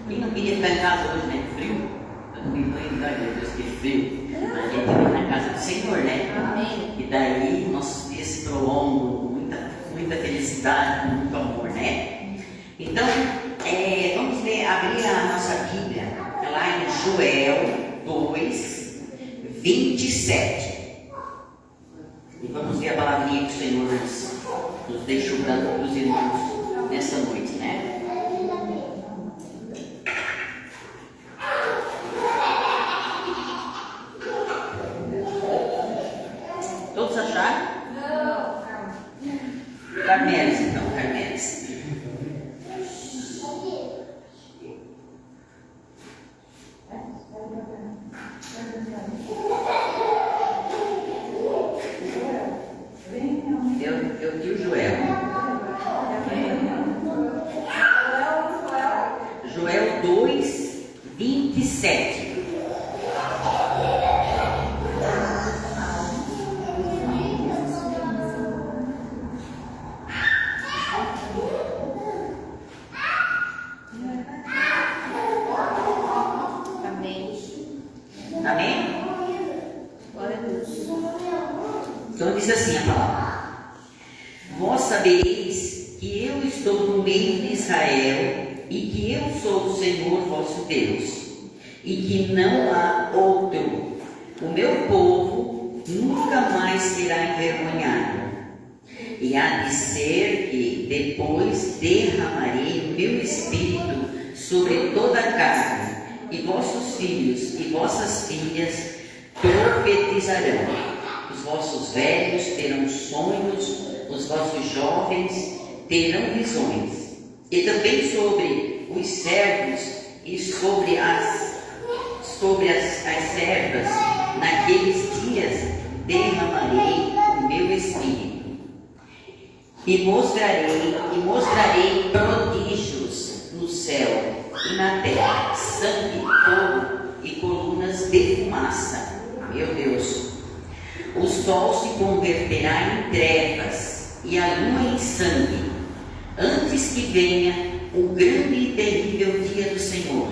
Quem não queria ficar em casa hoje, né? Frio. Eu não me banho, meu Deus, que frio. Mas a gente vem na casa do Senhor, né? Amém. E daí nossos dias se prolongam com muita felicidade, com muito amor, né? Então, vamos abrir a nossa Bíblia lá em Joel 2, 27. E vamos ver a palavrinha que o Senhor nos deixou para os irmãos nessa noite, né? Todos acharam? Não, calma. Carmelis, então, Carmelis. Eu vi o Joel. Joel 2, 27. Amém? Glória a Deus. Então diz assim a palavra: Vós sabereis que eu estou no meio de Israel, e que eu sou o Senhor vosso Deus, e que não há outro. O meu povo nunca mais será envergonhado. E há de ser que depois derramarei o meu espírito sobre toda a carne, e vossos filhos e vossas filhas profetizarão. Os vossos velhos terão sonhos, os vossos jovens terão visões. E também sobre os servos e sobre as servas, naqueles dias derramarei o meu espírito. E mostrarei prodígios no céu e na terra, sangue, fogo e colunas de fumaça. Meu Deus! O sol se converterá em trevas e a lua em sangue, antes que venha o grande e terrível dia do Senhor.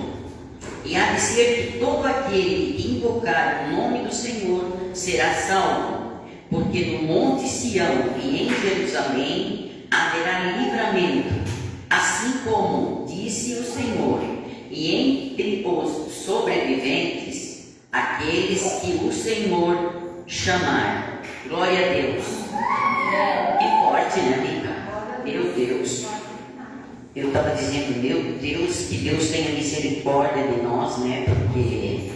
E há de ser que todo aquele que invocar o nome do Senhor será salvo, porque no monte Sião e em Jerusalém haverá livramento, assim como disse o Senhor, e entre os sobreviventes, aqueles que o Senhor chamar. Glória a Deus. Que forte, né, amiga? Meu Deus. Eu estava dizendo, meu Deus, que Deus tenha misericórdia de nós, né? Porque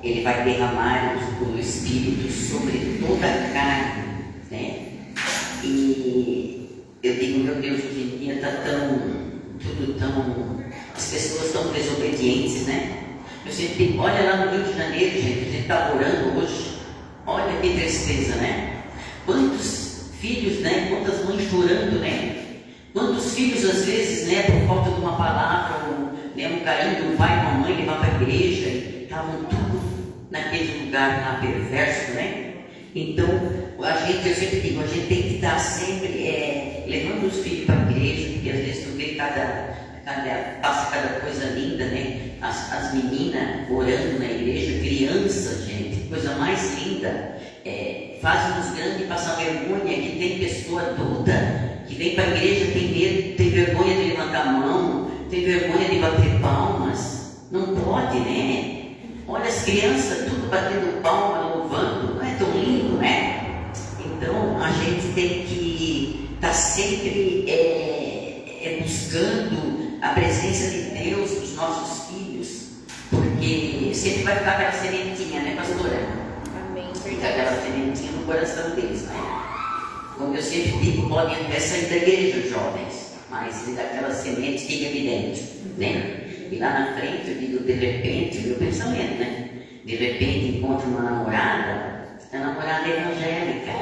Ele vai derramar o Espírito sobre toda a carne, né? E eu digo, meu Deus, hoje em dia está as pessoas estão desobedientes, né? Eu sempre digo, olha lá no Rio de Janeiro, gente, a gente está orando hoje, olha que tristeza, né? Quantos filhos, né? Quantas mães chorando, né? Quantos filhos, às vezes, né, por falta de uma palavra, um carinho do pai e uma mãe, levar para a igreja, e estavam tudo naquele lugar lá perverso, né? Então, eu sempre digo, a gente tem que estar sempre levando os filhos para a igreja, porque às vezes tu vê passa cada coisa linda, né? As meninas orando na igreja, crianças, gente, coisa mais linda. Fazem os grandes passar vergonha, que tem pessoa adulta que vem para a igreja, tem medo, tem vergonha de levantar a mão, tem vergonha de bater palmas. Não pode, né? Olha as crianças tudo batendo palma, louvando, não é tão lindo, né? Então a gente tem que estar sempre buscando a presença de Deus nos nossos filhos, porque sempre vai ficar aquela sementinha, né, pastora? Amém. Fica aquela sementinha no coração deles, né? Como eu sempre digo, podem até sair da igreja, jovens, mas aquela semente fica aqui dentro, né? E lá na frente, eu digo, de repente, o meu pensamento, né? De repente encontro uma namorada, a namorada é evangélica,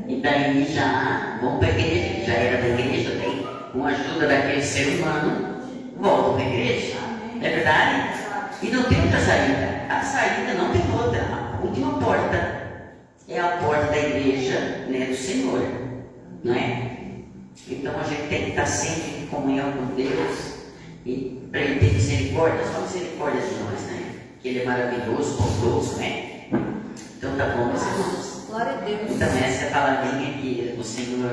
e daí já vão para a igreja, já era da igreja, daí com a ajuda daquele ser humano, voltam para a igreja, é verdade? E não tem outra saída, a saída não tem outra, a última porta é a porta da igreja, né, do Senhor, não é? Então a gente tem que estar sempre comunhão com Deus e para Ele ter misericórdia, só misericórdia de nós, né? Que Ele é maravilhoso, bondoso, né? Então tá bom, meus irmãos. Glória a Deus. Então essa é a palavrinha que o Senhor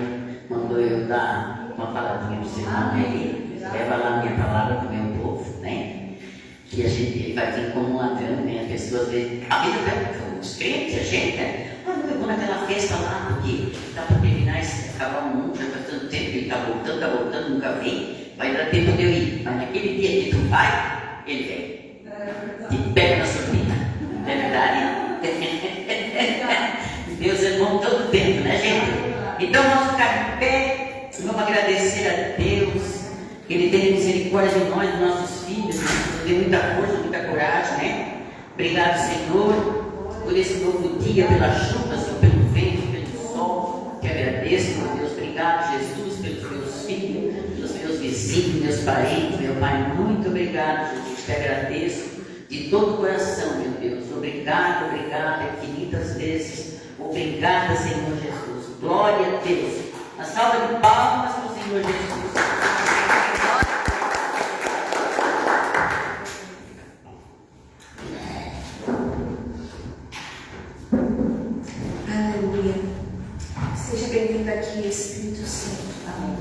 mandou eu dar, uma palavrinha para os irmãos aí. Leva lá a minha palavra para o meu povo, né? Que a gente vai vir como um ladrão, né? As pessoas veem, a vida os crentes, a gente, né? Eu vou naquela festa lá, porque está para terminar, acabar o mundo, já está tanto tempo, ele está voltando, nunca vem, vai dar tempo de eu ir. Mas naquele dia que tu vai, ele vem. Te pega na surdina. Não é verdade? Meus irmãos, todo tempo, né, gente? Então vamos ficar de pé, vamos agradecer a Deus. Ele tem misericórdia de nós, dos nossos filhos, nos deu muita força, muita coragem, né? Obrigado, Senhor, por esse novo dia, pela chuva, Senhor, pelo vento, pelo sol. Te agradeço, meu Deus. Obrigado, Jesus, pelos meus filhos, pelos meus vizinhos, meus parentes, meu Pai. Muito obrigado, Jesus. Te agradeço de todo o coração, meu Deus. Obrigado, infinitas vezes. Obrigada, Senhor Jesus. Glória a Deus. Uma salva de palmas para o Senhor Jesus. Seja bem-vindo aqui, Espírito Santo. Amém.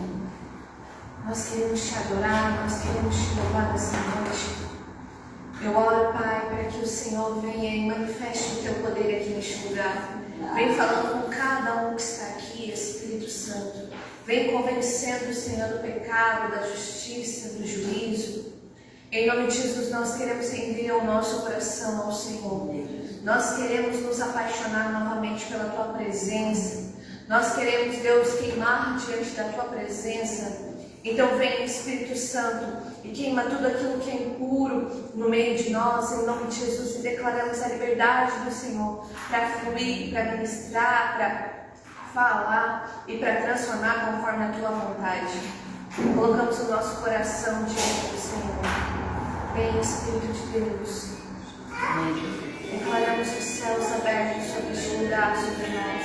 Nós queremos te adorar, nós queremos te louvar nessa noite. Eu oro, Pai, para que o Senhor venha e manifeste o teu poder aqui neste lugar. Vem falando com cada um que está aqui, Espírito Santo. Vem convencendo o Senhor do pecado, da justiça, do juízo. Em nome de Jesus, nós queremos render o nosso coração ao Senhor. Nós queremos nos apaixonar novamente pela tua presença. Nós queremos, Deus, queimar diante da tua presença. Então vem, Espírito Santo, e queima tudo aquilo que é impuro no meio de nós, em nome de Jesus, e declaramos a liberdade do Senhor para fluir, para ministrar, para falar e para transformar conforme a tua vontade. Colocamos o nosso coração diante do Senhor. Vem, Espírito de Deus. Declaramos os céus abertos sobre este lugar, sobre nós.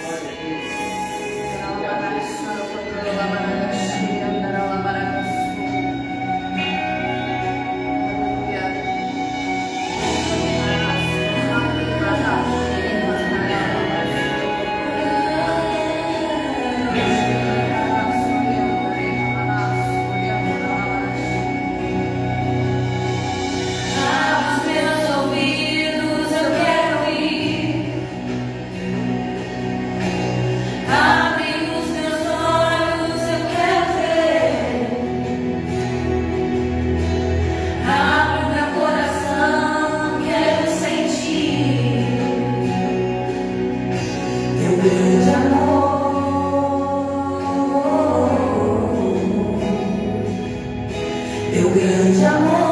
Teu grande amor.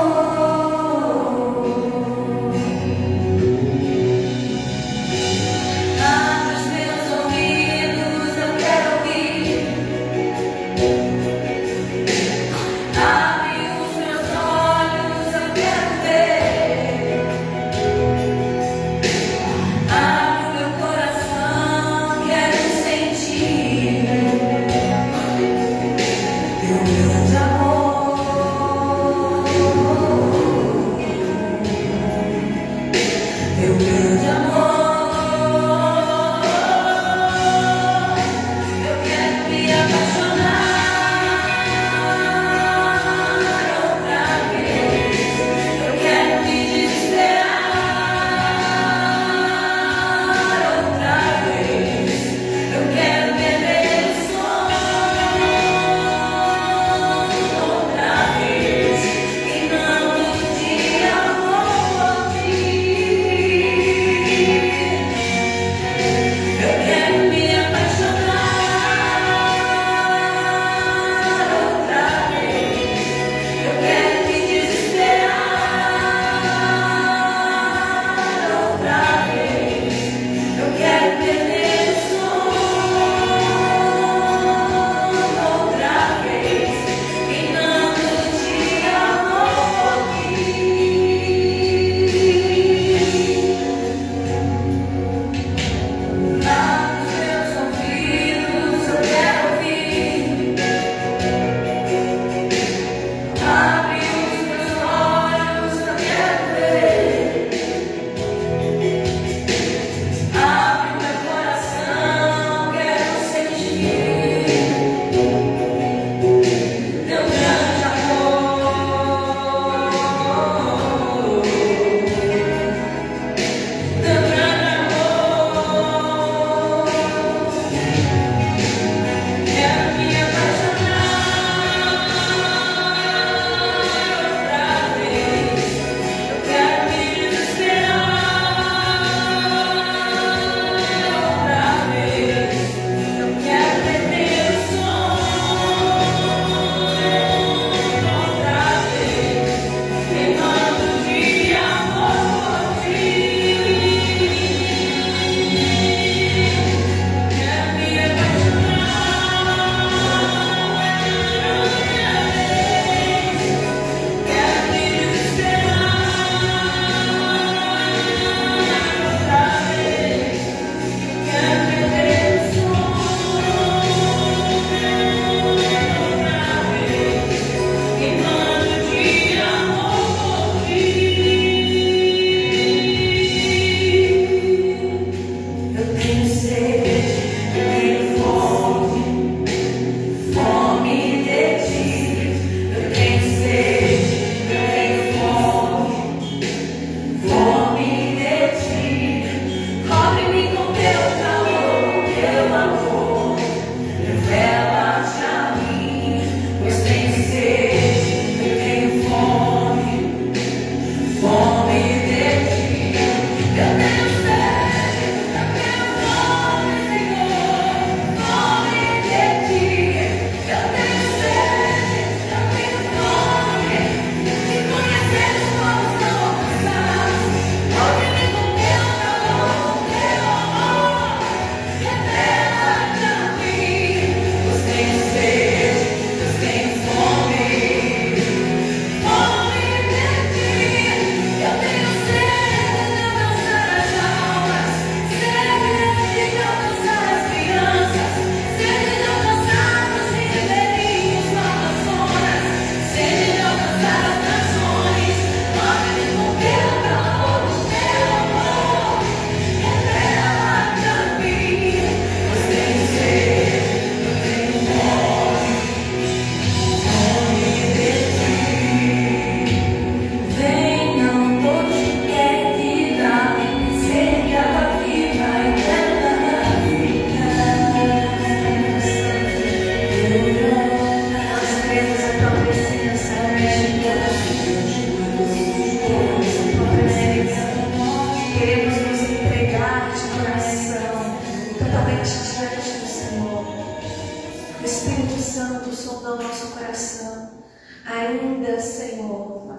Ainda, Senhor,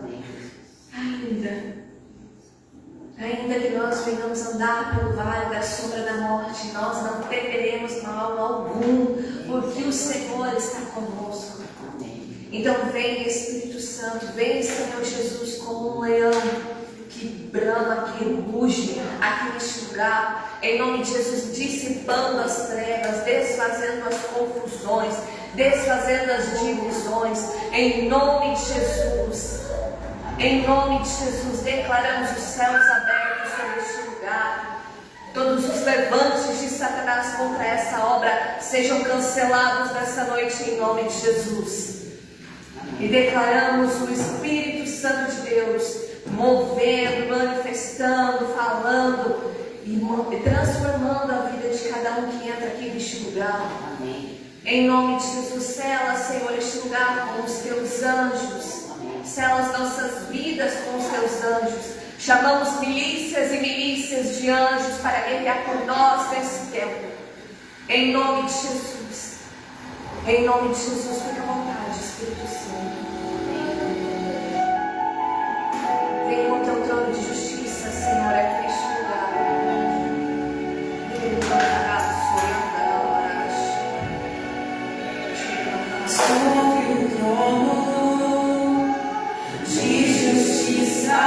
ainda que nós venhamos andar pelo vale da sombra da morte, nós não temeremos mal algum, porque o Senhor está conosco. Então vem, Espírito Santo, vem, Senhor Jesus, como um leão que brama, que ruge aqui neste lugar, em nome de Jesus, dissipando as trevas, desfazendo as confusões, desfazendo as divisões, em nome de Jesus. Em nome de Jesus, declaramos os céus abertos sobre este lugar. Todos os levantes de Satanás contra essa obra sejam cancelados nessa noite em nome de Jesus. E declaramos o Espírito Santo de Deus movendo, manifestando, falando e transformando a vida de cada um que entra aqui neste lugar. Amém. Em nome de Jesus, sela, Senhor, este lugar com os teus anjos. Sela as nossas vidas com os teus anjos. Chamamos milícias e milícias de anjos para guerrear por nós nesse tempo. Em nome de Jesus. Em nome de Jesus, fica à vontade, Espírito Santo. Vem com o teu trono de justiça, Senhor, aqui neste lugar. Sobre o trono de justiça,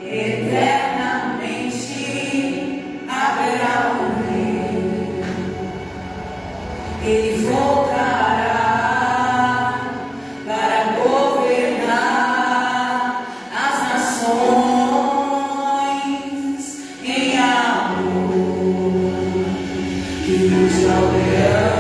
eternamente haverá um rei. Ele voltará para governar as nações em amor. Que ruja o leão.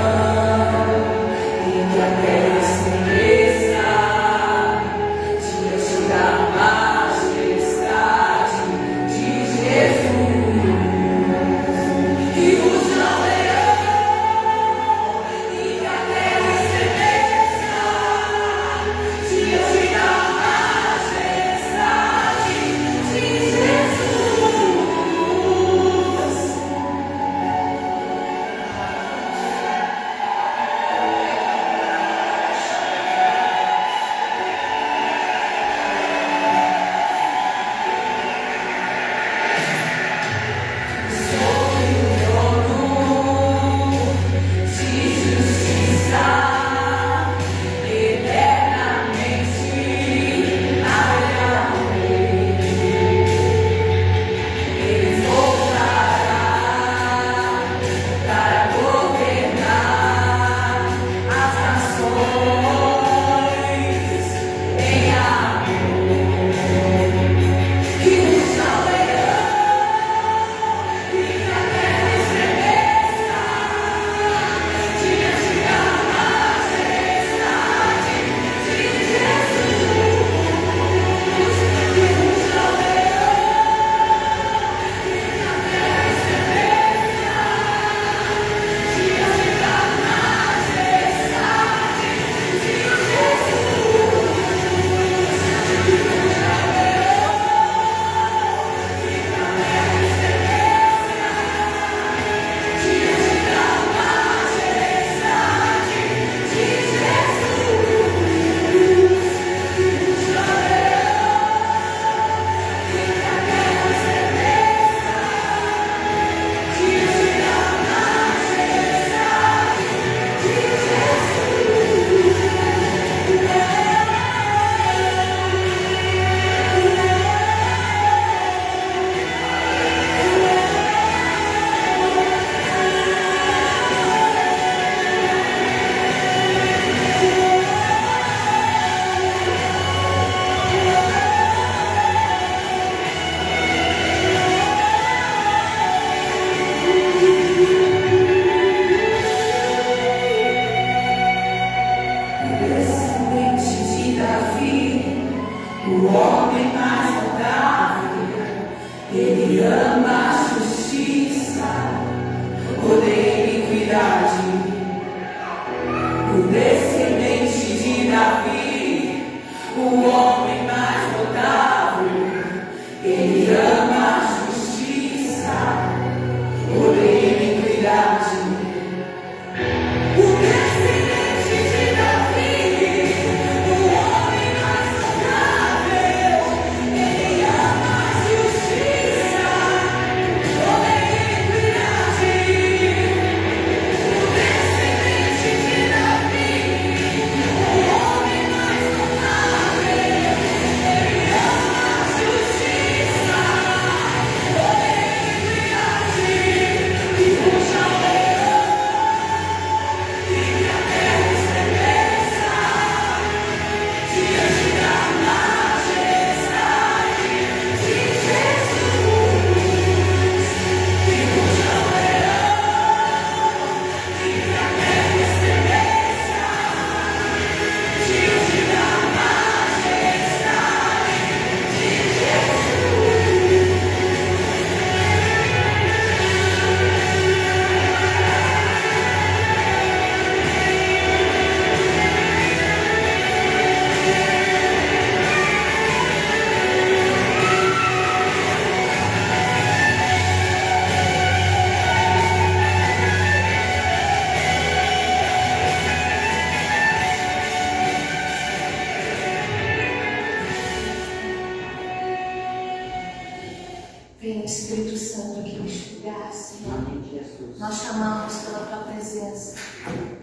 Espírito Santo, aqui neste lugar, Senhor. Amém, Jesus. Nós chamamos pela tua presença.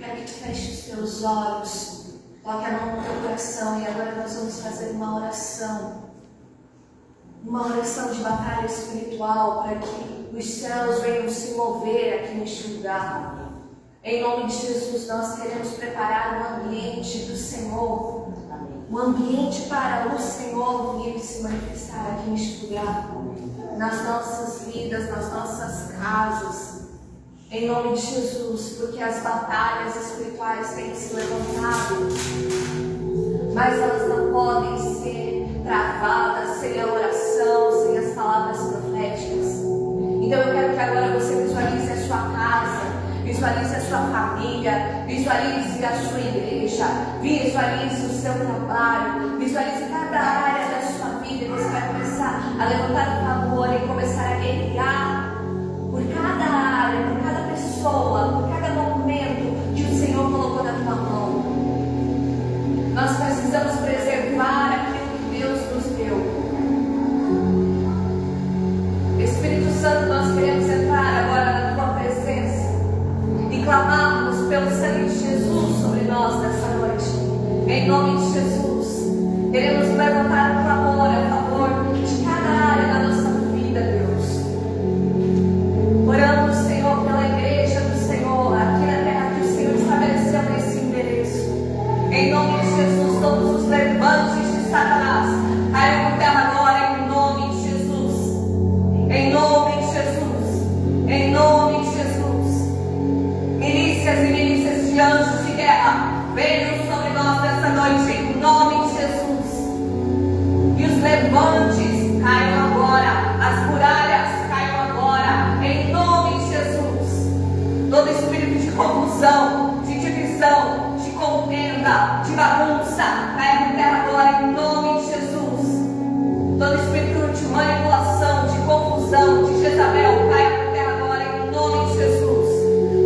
Quero que tu feche os teus olhos, coloque a mão no teu coração e agora nós vamos fazer uma oração. Uma oração de batalha espiritual para que os céus venham se mover aqui neste lugar. Em nome de Jesus, nós queremos preparar um ambiente do Senhor. Um ambiente para o Senhor vir se manifestar aqui neste lugar. Nas nossas vidas, nas nossas casas. Em nome de Jesus, porque as batalhas espirituais têm se levantado. Mas elas não podem ser travadas sem a oração, sem as palavras proféticas. Então eu quero que agora você visualize a sua casa, visualize a sua família, visualize a sua igreja, visualize o seu trabalho, visualize cada área da sua vida e você vai começar a levantar o clamor e começar a guerrear por cada área, por cada pessoa, por cada momento que o Senhor colocou na tua mão. Nós precisamos preservar aquilo que Deus nos deu. Espírito Santo, nós queremos entrar agora na tua presença e clamarmos pelo sangue de Jesus sobre nós nessa noite. Em nome de Jesus, queremos levantar um clamor a favor de cada área da nossa vida, Deus. Oramos, Senhor, pela igreja do Senhor, aqui na terra que o Senhor estabeleceu nesse endereço. Em nome de Jesus, todos os levantes de Satanás caiam por terra agora, em nome de Jesus. Em nome de Jesus. Em nome de Jesus. Milícias e milícias de anjos de guerra venham sobre nós nessa noite, em nome de Jesus. E os levantes caiam agora, as muralhas caiam agora, em nome de Jesus. Todo espírito de confusão, de divisão, de contenda, de bagunça, caia por terra agora, em nome de Jesus. Todo espírito de manipulação, de confusão, de Jezabel, caia por terra agora, em nome de Jesus.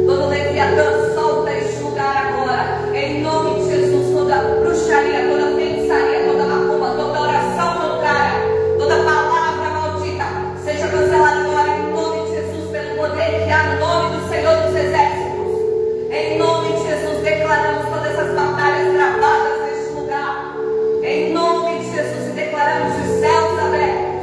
Todo leviatã, solta este lugar agora, em nome de Jesus. Toda bruxaria, toda feitiçaria, toda macumba, toda oração contrária, toda palavra maldita, seja cancelada agora, em nome de Jesus, pelo poder que há no nome do Senhor dos Exércitos. Em nome de Jesus, declaramos todas essas batalhas travadas neste lugar. Em nome de Jesus, e declaramos os céus abertos.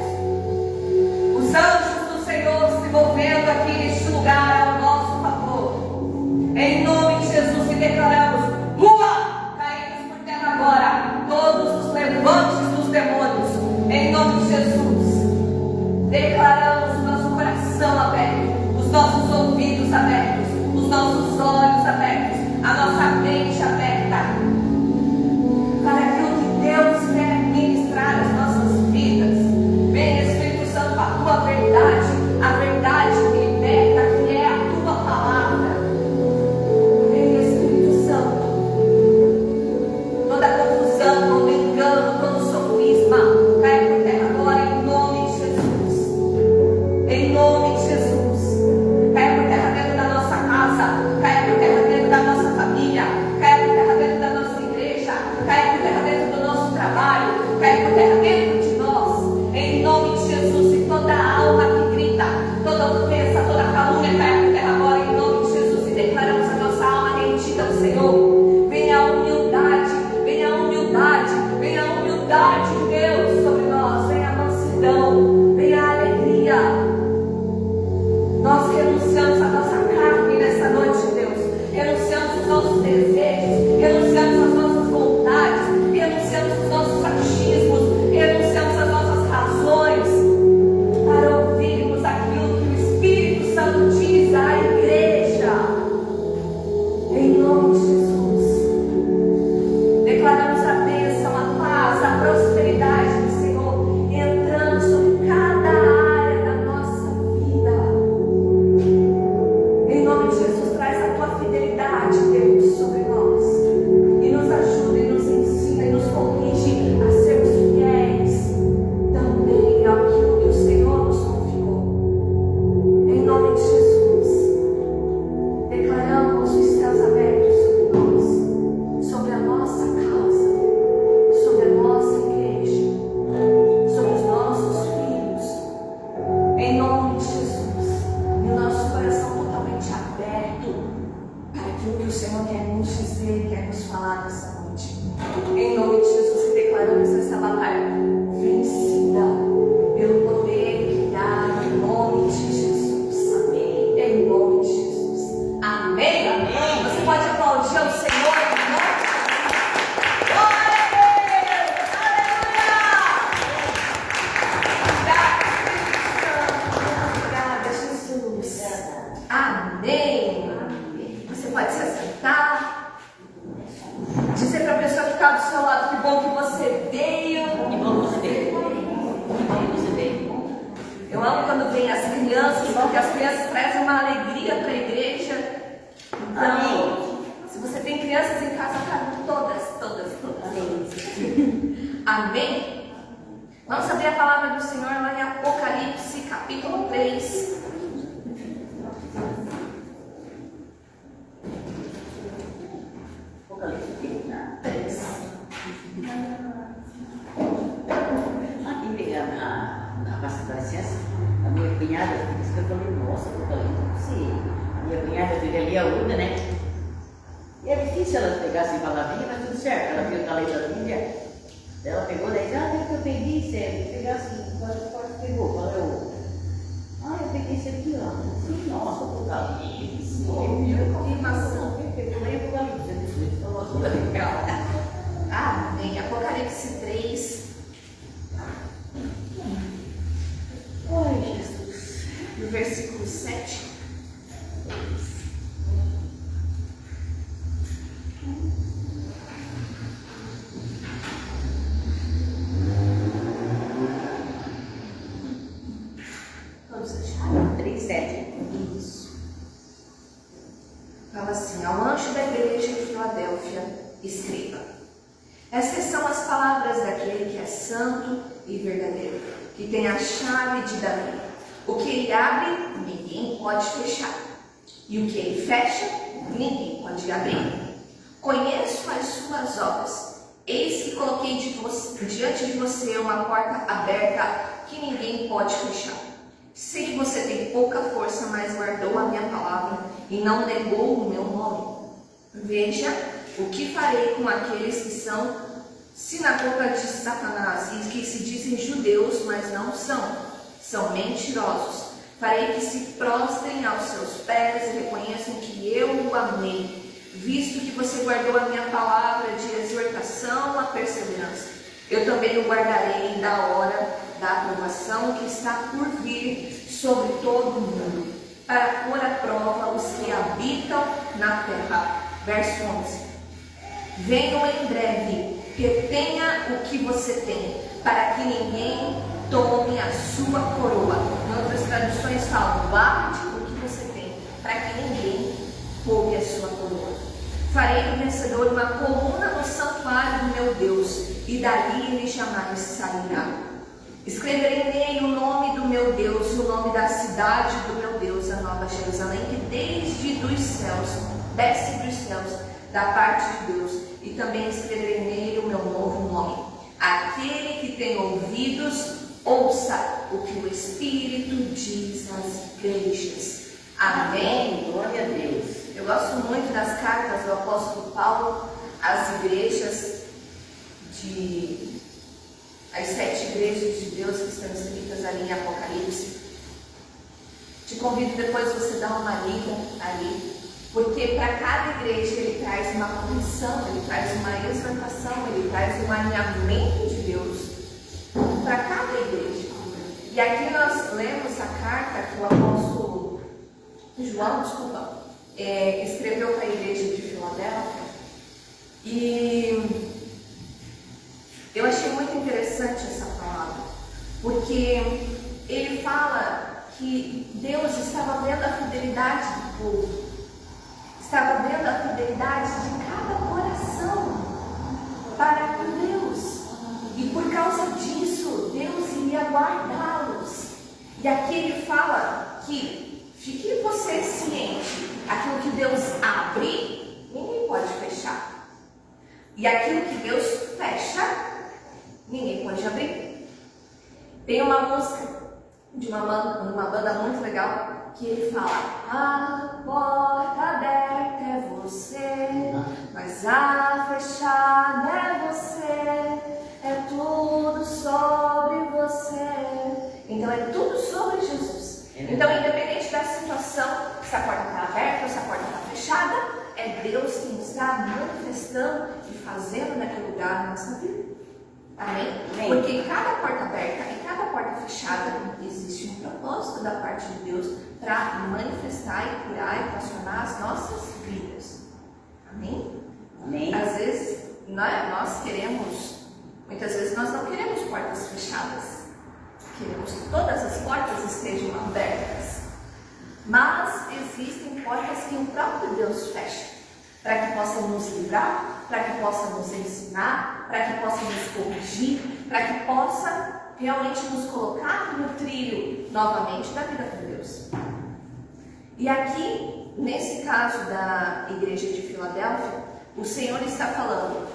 as crianças trazem uma alegria para a igreja. Então, se você tem crianças em casa, tragam todas. Amém? Vamos abrir a palavra do Senhor lá em Apocalipse, capítulo 3. Apocalipse 3. Aqui vem a pastora licença, a minha cunhada, isso que eu falei, nossa, Apocalipse. A minha cunhada vive ali a Urda, né? E é difícil ela pegar sem palavrinha, mas tudo certo. Ela viu o talento da Bíblia, ela pegou, daí, que eu peguei, sério, pegar assim, quase pegou, falou, eu peguei esse aqui, ó. Sim, nossa, Apocalipse. Confirmação. Eu falei Apocalipse, ele falou tudo legal. Amém. Apocalipse 3. Ai, Jesus. No versículo 7. Todos acharam? 3:7. Isso. Fala assim: ao anjo da igreja em Filadélfia, escreva: essas são as palavras daquele que é santo e verdadeiro, que tem a chave de Davi. O que ele abre, ninguém pode fechar, e o que ele fecha, ninguém pode abrir. Conheço as suas obras. Eis que coloquei diante de você uma porta aberta que ninguém pode fechar. Sei que você tem pouca força, mas guardou a minha palavra e não negou o meu nome. Veja o que farei com aqueles que são sinagoga de Satanás e que se dizem judeus, mas não são mentirosos. Farei que se prostrem aos seus pés e reconheçam que eu o amei, visto que você guardou a minha palavra de exortação à perseverança. Eu também o guardarei da hora da aprovação que está por vir sobre todo o mundo, para pôr à prova os que habitam na terra. Verso 11. Venham em breve, retenha o que você tem, para que ninguém tome a sua coroa. Em outras traduções falam, guarde o que você tem, para que ninguém roube a sua coroa. Farei do vencedor uma coluna no santuário do meu Deus, e dali ele jamais sairá. Escreverei nele o nome do meu Deus, o nome da cidade do meu Deus, a Nova Jerusalém, que desde dos céus, desce dos céus, da parte de Deus, e também escreverei nele o meu novo nome. Aquele que tem ouvidos, ouça o que o Espírito diz às igrejas. Amém? Glória a Deus. Eu gosto muito das cartas do apóstolo Paulo às igrejas as 7 igrejas de Deus que estão escritas ali em Apocalipse. Te convido depois você dar uma lida ali, porque para cada igreja ele traz uma correção, ele traz uma exortação, ele traz um alinhamento de Deus para cada igreja. E aqui nós lemos a carta que o apóstolo João, escreveu para a igreja de Filadélfia, e eu achei muito interessante essa palavra, porque ele fala que Deus estava vendo a fidelidade do povo, estava vendo a fidelidade de cada coração para com Deus, e por causa disso Deus iria guardá-los. E aqui ele fala que fique você ciente, aquilo que Deus abre, ninguém pode fechar, e aquilo que Deus fecha, ninguém pode abrir. Tem uma música de uma banda muito legal que ele fala: a porta aberta é você, mas a fechada é você, é tudo sobre você. Então é tudo sobre Jesus. Então, independente da situação, se a porta está aberta ou se a porta está fechada, é Deus quem está manifestando e fazendo naquele lugar na nossa vida. Amém? Amém? Porque em cada porta aberta e cada porta fechada existe um propósito da parte de Deus para manifestar e curar e transformar as nossas vidas. Amém? Amém? Às vezes muitas vezes nós não queremos portas fechadas. Queremos que todas as portas estejam abertas. Mas existem portas que o próprio Deus fecha, para que possa nos livrar, para que possa nos ensinar, para que possa nos corrigir, para que possa realmente nos colocar no trilho novamente da vida com Deus. E aqui, nesse caso da igreja de Filadélfia, o Senhor está falando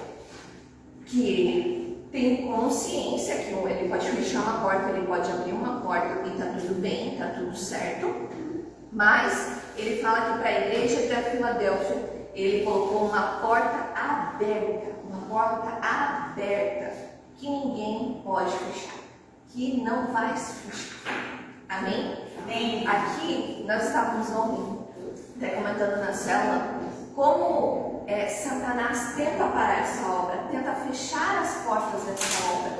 que Ele tem consciência que Ele pode fechar uma porta, Ele pode abrir uma porta e está tudo bem, está tudo certo. Mas Ele fala que para a igreja da Filadélfia, Ele colocou uma porta aberta, que ninguém pode fechar, que não vai se fechar. Amém? Amém. Aqui nós estávamos ontem, até comentando na célula, como Satanás tenta parar essa obra, tenta fechar as portas dessa obra.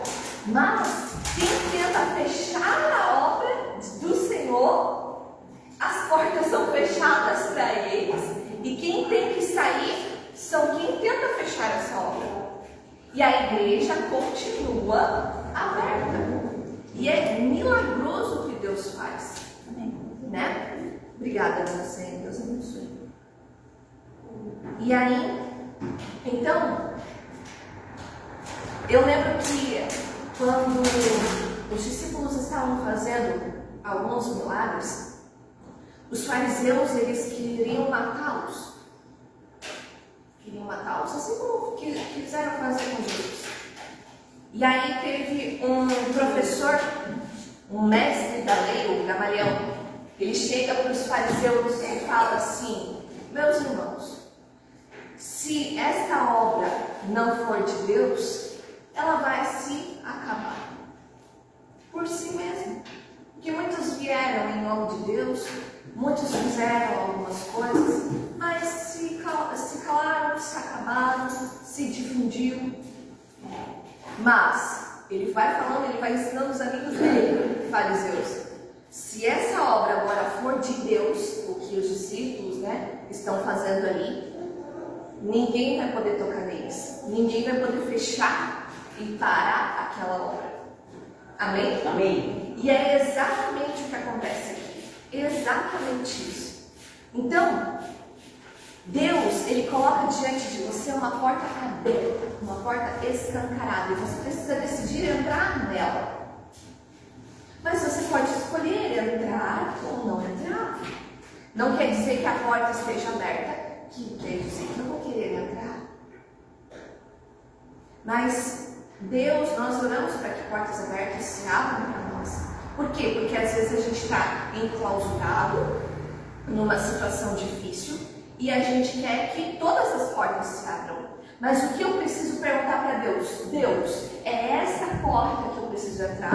Mas quem tenta fechar a obra do Senhor, as portas são fechadas para eles. E quem tem que sair são quem tenta fechar essa obra. E a igreja continua aberta. E é milagroso o que Deus faz. Amém. Né? Obrigada, Dona Senha. Deus abençoe. E aí, então, eu lembro que quando os discípulos estavam fazendo alguns milagres, os fariseus, eles queriam matá-los. Assim como quiseram fazer com Jesus. E aí teve um professor, um mestre da lei, o Gamaliel, ele chega para os fariseus e fala assim: meus irmãos, se esta obra não for de Deus, ela vai se acabar por si mesma. Porque muitos vieram em nome de Deus, muitos fizeram algumas coisas, mas se calaram, se acabaram, se difundiu. Mas ele vai falando, ele vai ensinando os amigos dele, fariseus. Se essa obra agora for de Deus, o que os discípulos, estão fazendo ali, ninguém vai poder tocar neles, ninguém vai poder fechar e parar aquela obra. Amém? Amém. E é exatamente o que acontece aqui. Exatamente isso. Então, Deus, Ele coloca diante de você uma porta aberta, uma porta escancarada, e você precisa decidir entrar nela. Mas você pode escolher entrar ou não entrar. Não quer dizer que a porta esteja aberta, que quer dizer que eu vou querer entrar. Mas Deus, nós oramos para que portas abertas se abram para nós. Por quê? Porque às vezes a gente está enclausurado numa situação difícil e a gente quer que todas as portas se abram. Mas o que eu preciso perguntar para Deus? Deus, é essa porta que eu preciso entrar?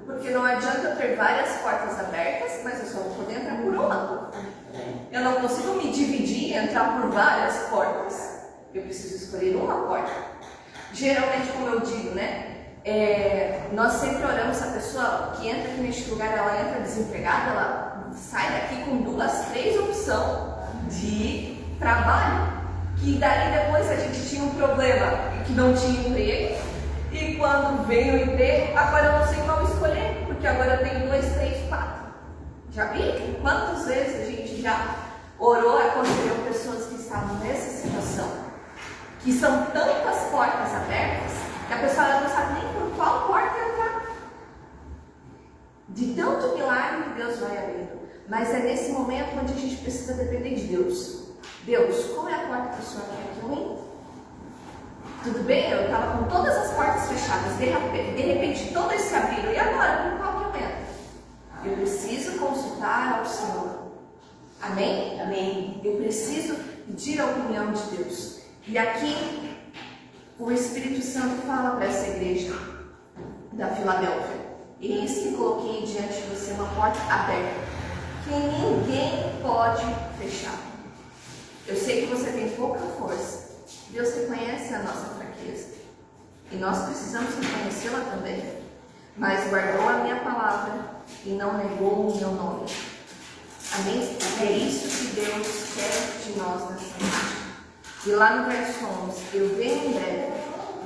Porque não adianta eu ter várias portas abertas, mas eu só vou poder entrar por uma. Eu não consigo me dividir e entrar por várias portas. Eu preciso escolher uma porta. Geralmente, como eu digo, nós sempre oramos, a pessoa que entra aqui neste lugar, ela entra desempregada, ela sai daqui com 2, 3 opções de trabalho, que daí depois a gente tinha um problema que não tinha emprego, e quando veio o emprego, agora eu não sei qual escolher, porque agora eu tenho 2, 3, 4. Já vi quantas vezes a gente já orou e aconselhou pessoas que estavam nessa situação, que são tantas portas abertas que a pessoa não sabe nem por qual porta entrar. De tanto milagre que Deus vai abrindo. Mas é nesse momento onde a gente precisa depender de Deus. Deus, qual é a porta que o Senhor quer que eu entre? Tudo bem, eu estava com todas as portas fechadas, de repente todas se abriram. E agora, por qual que eu entro? Eu preciso consultar ao Senhor. Amém? Amém. Eu preciso pedir a opinião de Deus. E aqui, o Espírito Santo fala para essa igreja da Filadélfia: eis que coloquei diante de você uma porta aberta, que ninguém pode fechar. Eu sei que você tem pouca força. Deus reconhece a nossa fraqueza. E nós precisamos reconhecê-la também. Mas guardou a minha palavra e não negou o meu nome. Amém? É isso que Deus quer de nós nessa noite. E lá no verso 11, eu venho em breve,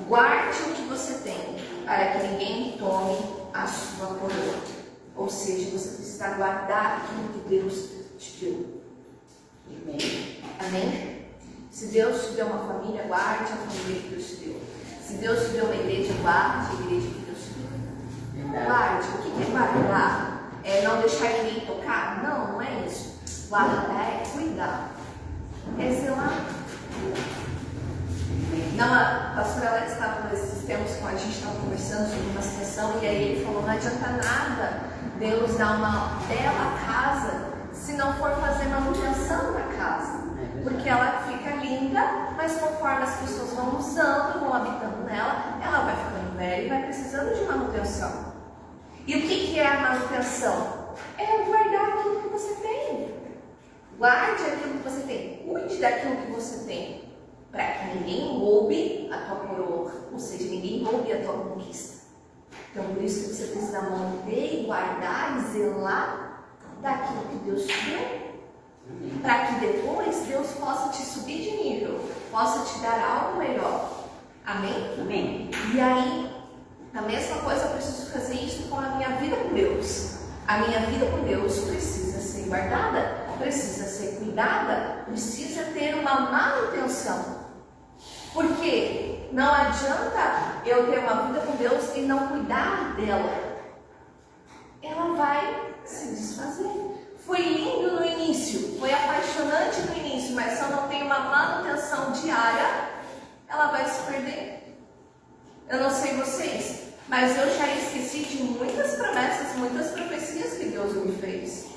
guarde o que você tem, para que ninguém tome a sua coroa. Ou seja, você precisa guardar aquilo que Deus te deu. Amém. Amém? Se Deus te deu uma família, guarde a família que Deus te deu. Se Deus te deu uma igreja, guarde a igreja que Deus te deu. Verdade. Guarde. O que é guardar? É não deixar ninguém tocar? Não, não é isso. Guardar é cuidar. É zelar. Não, a pastora Alex estava nesses tempos com a gente, estava conversando sobre uma situação, e aí ele falou, não adianta nada Deus dar uma bela casa se não for fazer manutenção na casa. Porque ela fica linda, mas conforme as pessoas vão usando, vão habitando nela, ela vai ficando velha e vai precisando de manutenção. E o que é a manutenção? É guardar aquilo que você tem. Guarde aquilo que você tem. Cuide daquilo que você tem. Para que ninguém roube a tua coroa. Ou seja, ninguém roube a tua conquista. Então, por isso que você precisa manter, guardar e zelar daquilo que Deus te deu. Para que depois Deus possa te subir de nível. Possa te dar algo melhor. Amém? Amém. E aí, a mesma coisa, eu preciso fazer isso com a minha vida com Deus. A minha vida com Deus precisa ser guardada, precisa ser cuidada, precisa ter uma manutenção. Porque não adianta eu ter uma vida com Deus e não cuidar dela. Ela vai se desfazer. Foi lindo no início, foi apaixonante no início, mas se eu não tenho uma manutenção diária, ela vai se perder. Eu não sei vocês, mas eu já esqueci de muitas promessas, muitas profecias que Deus me fez.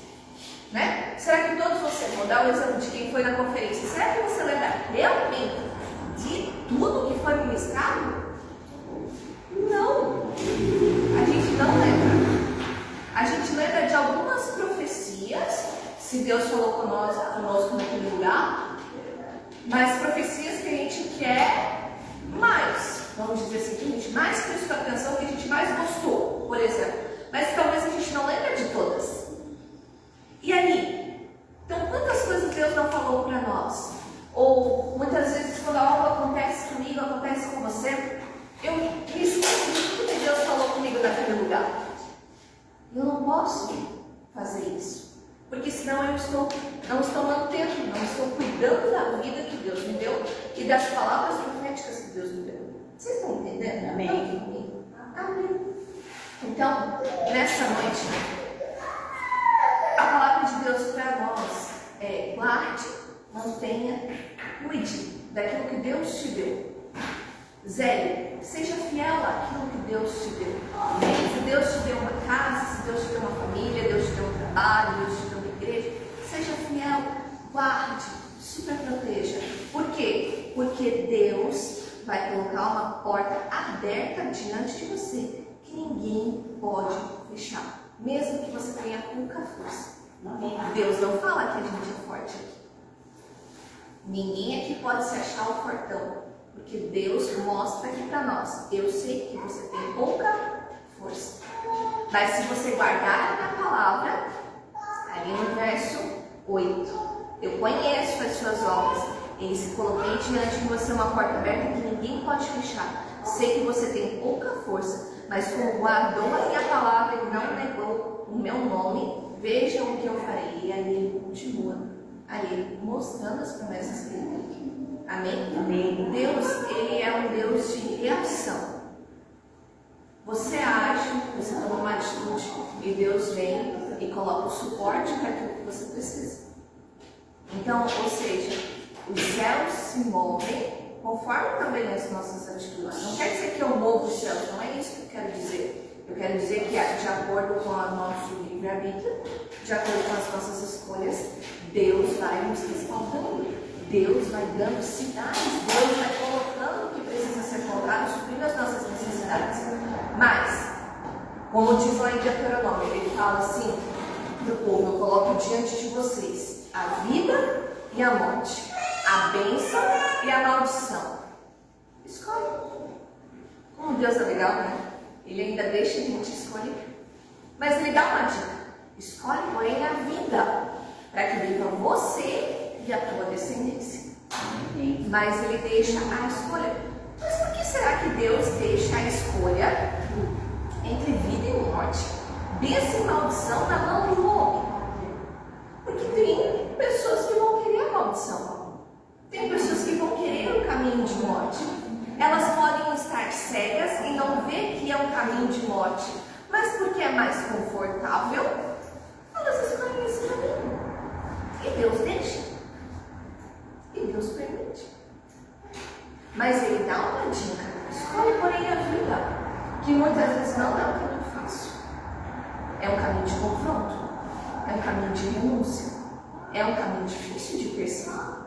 Né? Será que todos vocês, vou dar o exemplo de quem foi na conferência, será que você lembra realmente de tudo que foi ministrado? Não. A gente não lembra. A gente lembra de algumas profecias, se Deus falou conosco naquele lugar, mas profecias que a gente quer mais. Vamos dizer assim, que a gente mais prestou atenção, que a gente mais gostou, por exemplo. Mas talvez a gente não lembre de todas. E aí? Então, quantas coisas Deus não falou para nós? Ou muitas vezes, quando algo acontece comigo, acontece com você, eu me esqueço de tudo que Deus falou comigo naquele lugar. Eu não posso fazer isso. Porque senão eu não estou mantendo, não estou cuidando da vida que Deus me deu e das palavras proféticas que Deus me deu. Vocês estão entendendo? Amém. Amém. Então, nessa noite, a palavra de Deus para nós é: guarde, mantenha, cuide daquilo que Deus te deu. Zele, seja fiel àquilo que Deus te deu. Se Deus te deu uma casa, se Deus te deu uma família, Deus te deu um trabalho, Deus te deu uma igreja, seja fiel, guarde, super proteja. Por quê? Porque Deus vai colocar uma porta aberta diante de você que ninguém pode fechar, mesmo que você tenha pouca força. Deus não fala que a gente é forte aqui. Ninguém aqui pode se achar o fortão, porque Deus mostra aqui para nós: eu sei que você tem pouca força, mas se você guardar a minha palavra, ali no verso 8, eu conheço as suas obras, eis que coloquei diante de você uma porta aberta que ninguém pode fechar. Sei que você tem pouca força, mas como guardou a minha palavra e não negou o meu nome, veja o que eu farei. E aí ele continua, aí ele mostrando as promessas que ele tem. Amém? Amém. Deus, ele é um Deus de reação. Você age, você toma uma atitude e Deus vem e coloca o suporte para aquilo que você precisa. Então, ou seja, os céus se movem conforme também as nossas atitudes. Não quer dizer que eu movo os céus, não é isso que eu quero dizer. Eu quero dizer que de acordo com o nosso livre-arbítrio, de acordo com as nossas escolhas, Deus vai nos respaldando. Deus vai dando sinais, Deus vai colocando o que precisa ser colocado, suprindo as nossas necessidades. Mas, como diz lá em Deuteronômio, ele fala assim para o povo: eu coloco diante de vocês a vida e a morte, a bênção e a maldição. Escolhe. Como Deus é legal, né? Ele ainda deixa a gente escolher. Mas ele dá uma dica: escolhe, porém, a vida, para que viva você e a tua descendência. Mas ele deixa a escolha. Mas por que será que Deus deixa a escolha entre vida e morte, bênção e maldição na mão do homem? Porque tem vê que é um caminho de morte, mas porque é mais confortável, elas escolhem esse caminho. E Deus deixa. E Deus permite. Mas Ele dá uma dica. Escolhe, porém, a vida, que muitas vezes não é um caminho fácil. É um caminho de confronto. É um caminho de renúncia. É um caminho difícil de perseguir.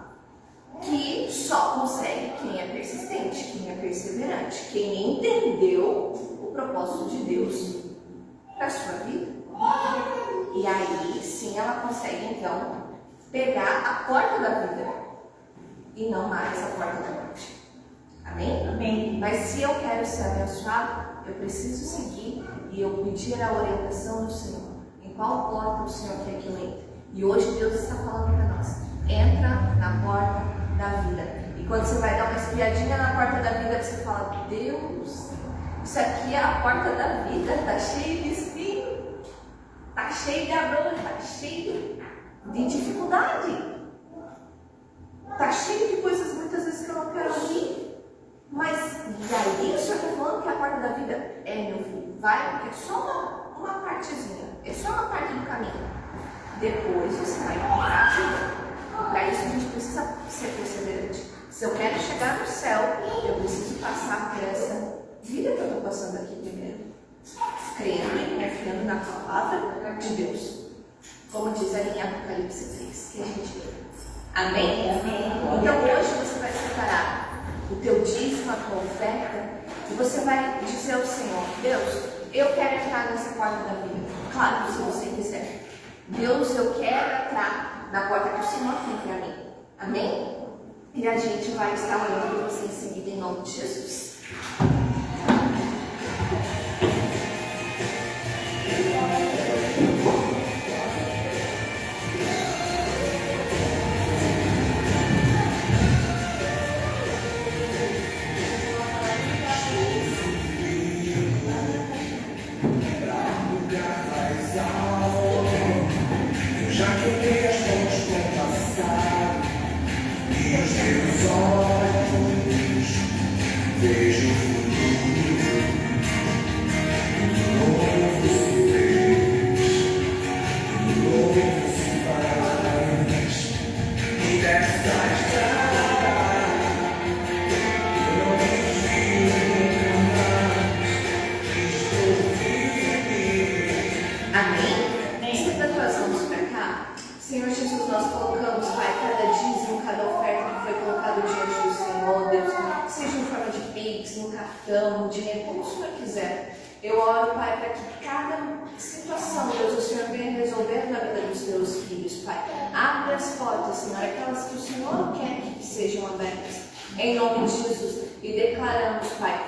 Que só consegue quem é persistente, quem é perseverante, quem entendeu o propósito de Deus para a sua vida. E aí sim ela consegue então pegar a porta da vida e não mais a porta da morte. Amém? Amém. Mas se eu quero ser abençoado, eu preciso seguir e eu pedir a orientação do Senhor. Em qual porta o Senhor quer que eu entre? E hoje Deus está falando para nós: entra na porta da vida. E quando você vai dar uma espiadinha na porta da vida, você fala: Deus, isso aqui é a porta da vida, está cheio de espinho, está cheio de abrolho, está cheio de dificuldade, está cheio de coisas muitas vezes que eu não quero ouvir. Mas e aí o Senhor está falando que a porta da vida é, meu filho, vai, porque é só uma partezinha, é só uma parte do caminho. Depois você vai encontrar a vida. Para isso a gente precisa ser perseverante. Se eu quero chegar no céu, eu preciso passar por essa vida que eu estou passando aqui primeiro, crendo e confiando na palavra de Deus, como diz ali em Apocalipse 3, que a gente lê. Amém? Amém. Então hoje você vai separar o teu dízimo, a tua oferta, e você vai dizer ao Senhor: Deus, eu quero entrar nessa porta da vida. Claro, se você quiser. Deus, eu quero entrar na porta que o Senhor tem para mim. Amém? E a gente vai estar orando por você em seguida, em nome de Jesus. Já quebrei as mãos com o passado e os meus olhos vejo o futuro. Novo se fez, novo se faz, e dessa estrada eu não desvio nunca mais. Estou firme. Amém? Estenda tuas mãos para cá. Senhor Jesus, nós colocamos, Pai, cada dízimo, cada oferta que foi colocado diante do Senhor, Deus, seja em forma de pix, no cartão, no dinheiro, como o Senhor quiser. Eu oro, Pai, para que cada situação, Deus, o Senhor venha resolver na vida dos teus filhos, Pai. Abre as portas, Senhor, aquelas que o Senhor quer que sejam abertas, em nome de Jesus. E declaramos, Pai,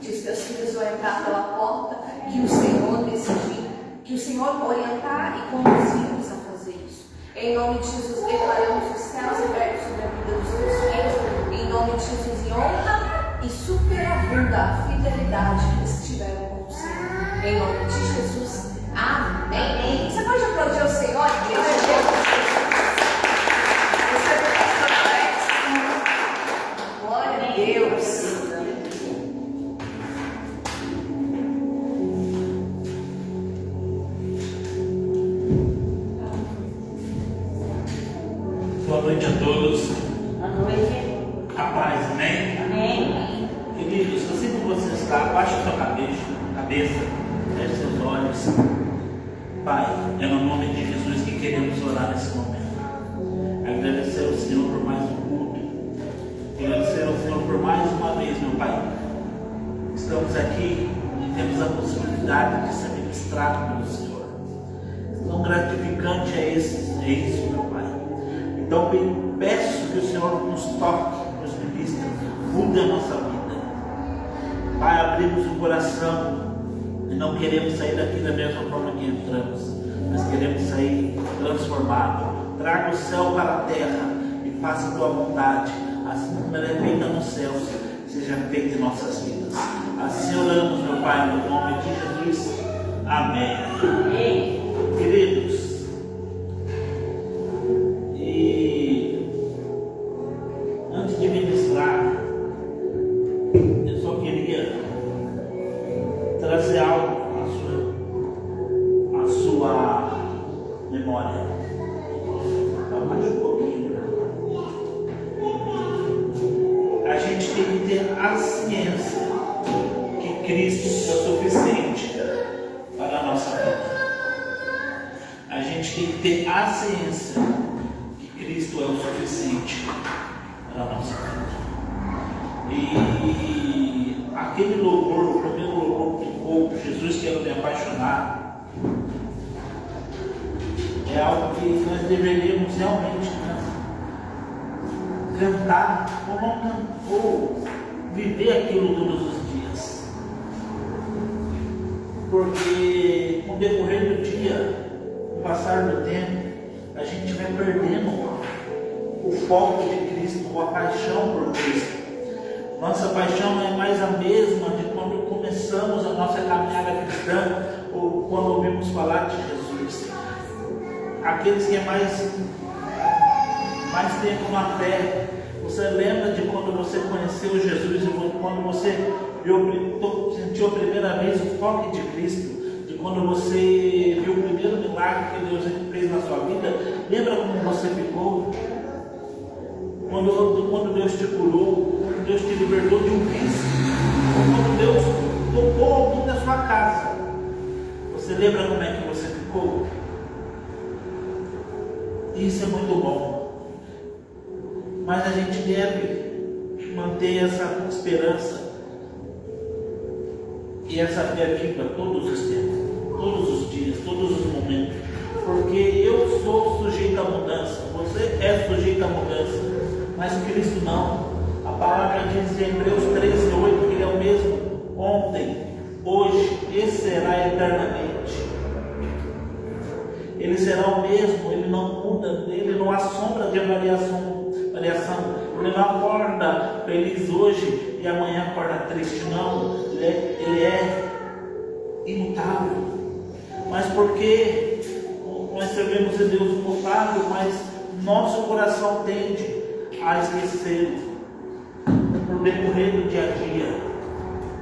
que os teus filhos vão entrar pela porta que o Senhor decidir, que o Senhor orientar e conduzir-nos a fazer isso. Em nome de Jesus, declaramos os céus abertos sobre a vida dos teus filhos. Em nome de Jesus, e honra e superabunda a fidelidade que eles tiveram com o Senhor. Em nome de Jesus. Amém. Você pode aplaudir o Senhor, igreja? Você é glória a Deus. Boa noite a todos. Boa noite. A paz, amém? Amém. Queridos, assim como você está, abaixe a sua cabeça, feche seus olhos. Pai, é no nome de Jesus que queremos orar nesse momento. Agradecer ao Senhor por mais um culto. Agradecer ao Senhor por mais uma vez, meu Pai. Estamos aqui e temos a possibilidade de ser ministrados pelo Senhor. Tão gratificante é isso, meu Pai. Então peço que o Senhor nos toque, nos ministre, mude a nossa vida. Pai, abrimos o coração e não queremos sair daqui da mesma forma que entramos, mas queremos sair transformados. Traga o céu para a terra e faça a tua vontade, assim como ela é feita nos céus, seja feita em nossas vidas. Assim oramos, meu Pai, no nome de Jesus. Amém. Amém. Queridos, e antes de ministrar, eu só queria trazer algo à sua memória. Então, mais um pouquinho. A gente tem que ter a ciência que Cristo é suficiente para a nossa vida. A gente tem que ter a ciência que Cristo é o suficiente para a nossa vida. E aquele louvor, o primeiro louvor que ficou, Jesus quer me apaixonar, é algo que nós deveríamos realmente cantar ou viver aquilo todos os dias. Porque com o decorrer do dia, com o passar do tempo, a gente vai perdendo o foco de Cristo, a paixão por Cristo. Nossa paixão não é mais a mesma de quando começamos a nossa caminhada cristã ou quando ouvimos falar de Jesus. Aqueles que é mais tempo na fé, você lembra de quando você conheceu Jesus e quando você sentiu a primeira vez o toque de Cristo, de quando você viu o primeiro milagre que Deus fez na sua vida? Lembra como você ficou? Quando Deus te curou, quando Deus te libertou de um vício, quando Deus tocou alguém na sua casa, você lembra como é que você ficou? Isso é muito bom. Mas a gente deve manter essa esperança e essa fé viva todos os tempos, todos os dias, todos os momentos. Porque eu sou sujeito à mudança, você é sujeito à mudança, mas Cristo não. A palavra diz em Hebreus 13:8 que Ele é o mesmo ontem, hoje e será eternamente. Ele será o mesmo, Ele não muda, Ele não há sombra de variação. Ele não acorda feliz hoje e amanhã acorda triste, não. Ele é imutável. Mas porque nós servimos a Deus imutável, mas nosso coração tende a esquecê-lo por decorrer do dia a dia.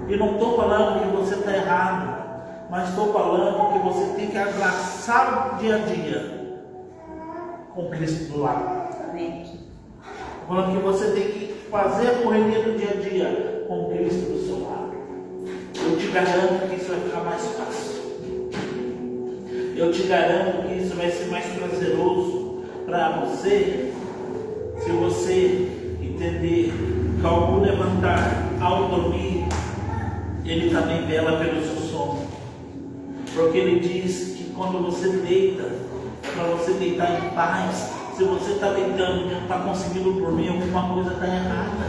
E não estou falando que você está errado, mas estou falando que você tem que abraçar o dia a dia com Cristo do lado. Amém. Falando que você tem que fazer a correria do dia a dia com Cristo do seu lado. Eu te garanto que isso vai ficar mais fácil. Eu te garanto que isso vai ser mais prazeroso para você, se você entender que ao levantar, ao dormir, Ele também vela pelo seu sono. Porque Ele diz que quando você deita, é para você deitar em paz. Se você está deitando e não está conseguindo dormir, alguma coisa está errada.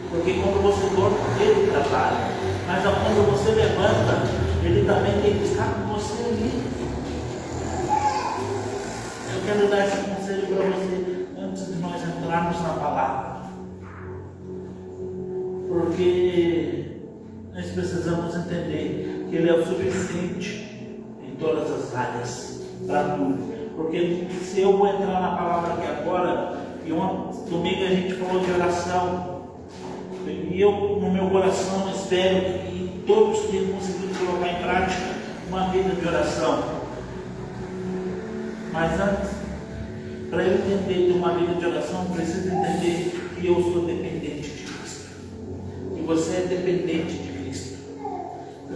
Porque quando você dorme, Ele trabalha. Mas quando você levanta, Ele também tem que estar com você ali. Eu quero dar esse conselho para você antes de nós entrarmos na palavra. Porque nós precisamos entender que Ele é o suficiente em todas as áreas, para tudo. Porque se eu vou entrar na palavra aqui agora, e domingo a gente falou de oração, e eu no meu coração espero que todos tenham conseguido colocar em prática uma vida de oração. Mas antes, para eu entender de uma vida de oração, eu preciso entender que eu sou dependente de Cristo. E você é dependente de Cristo.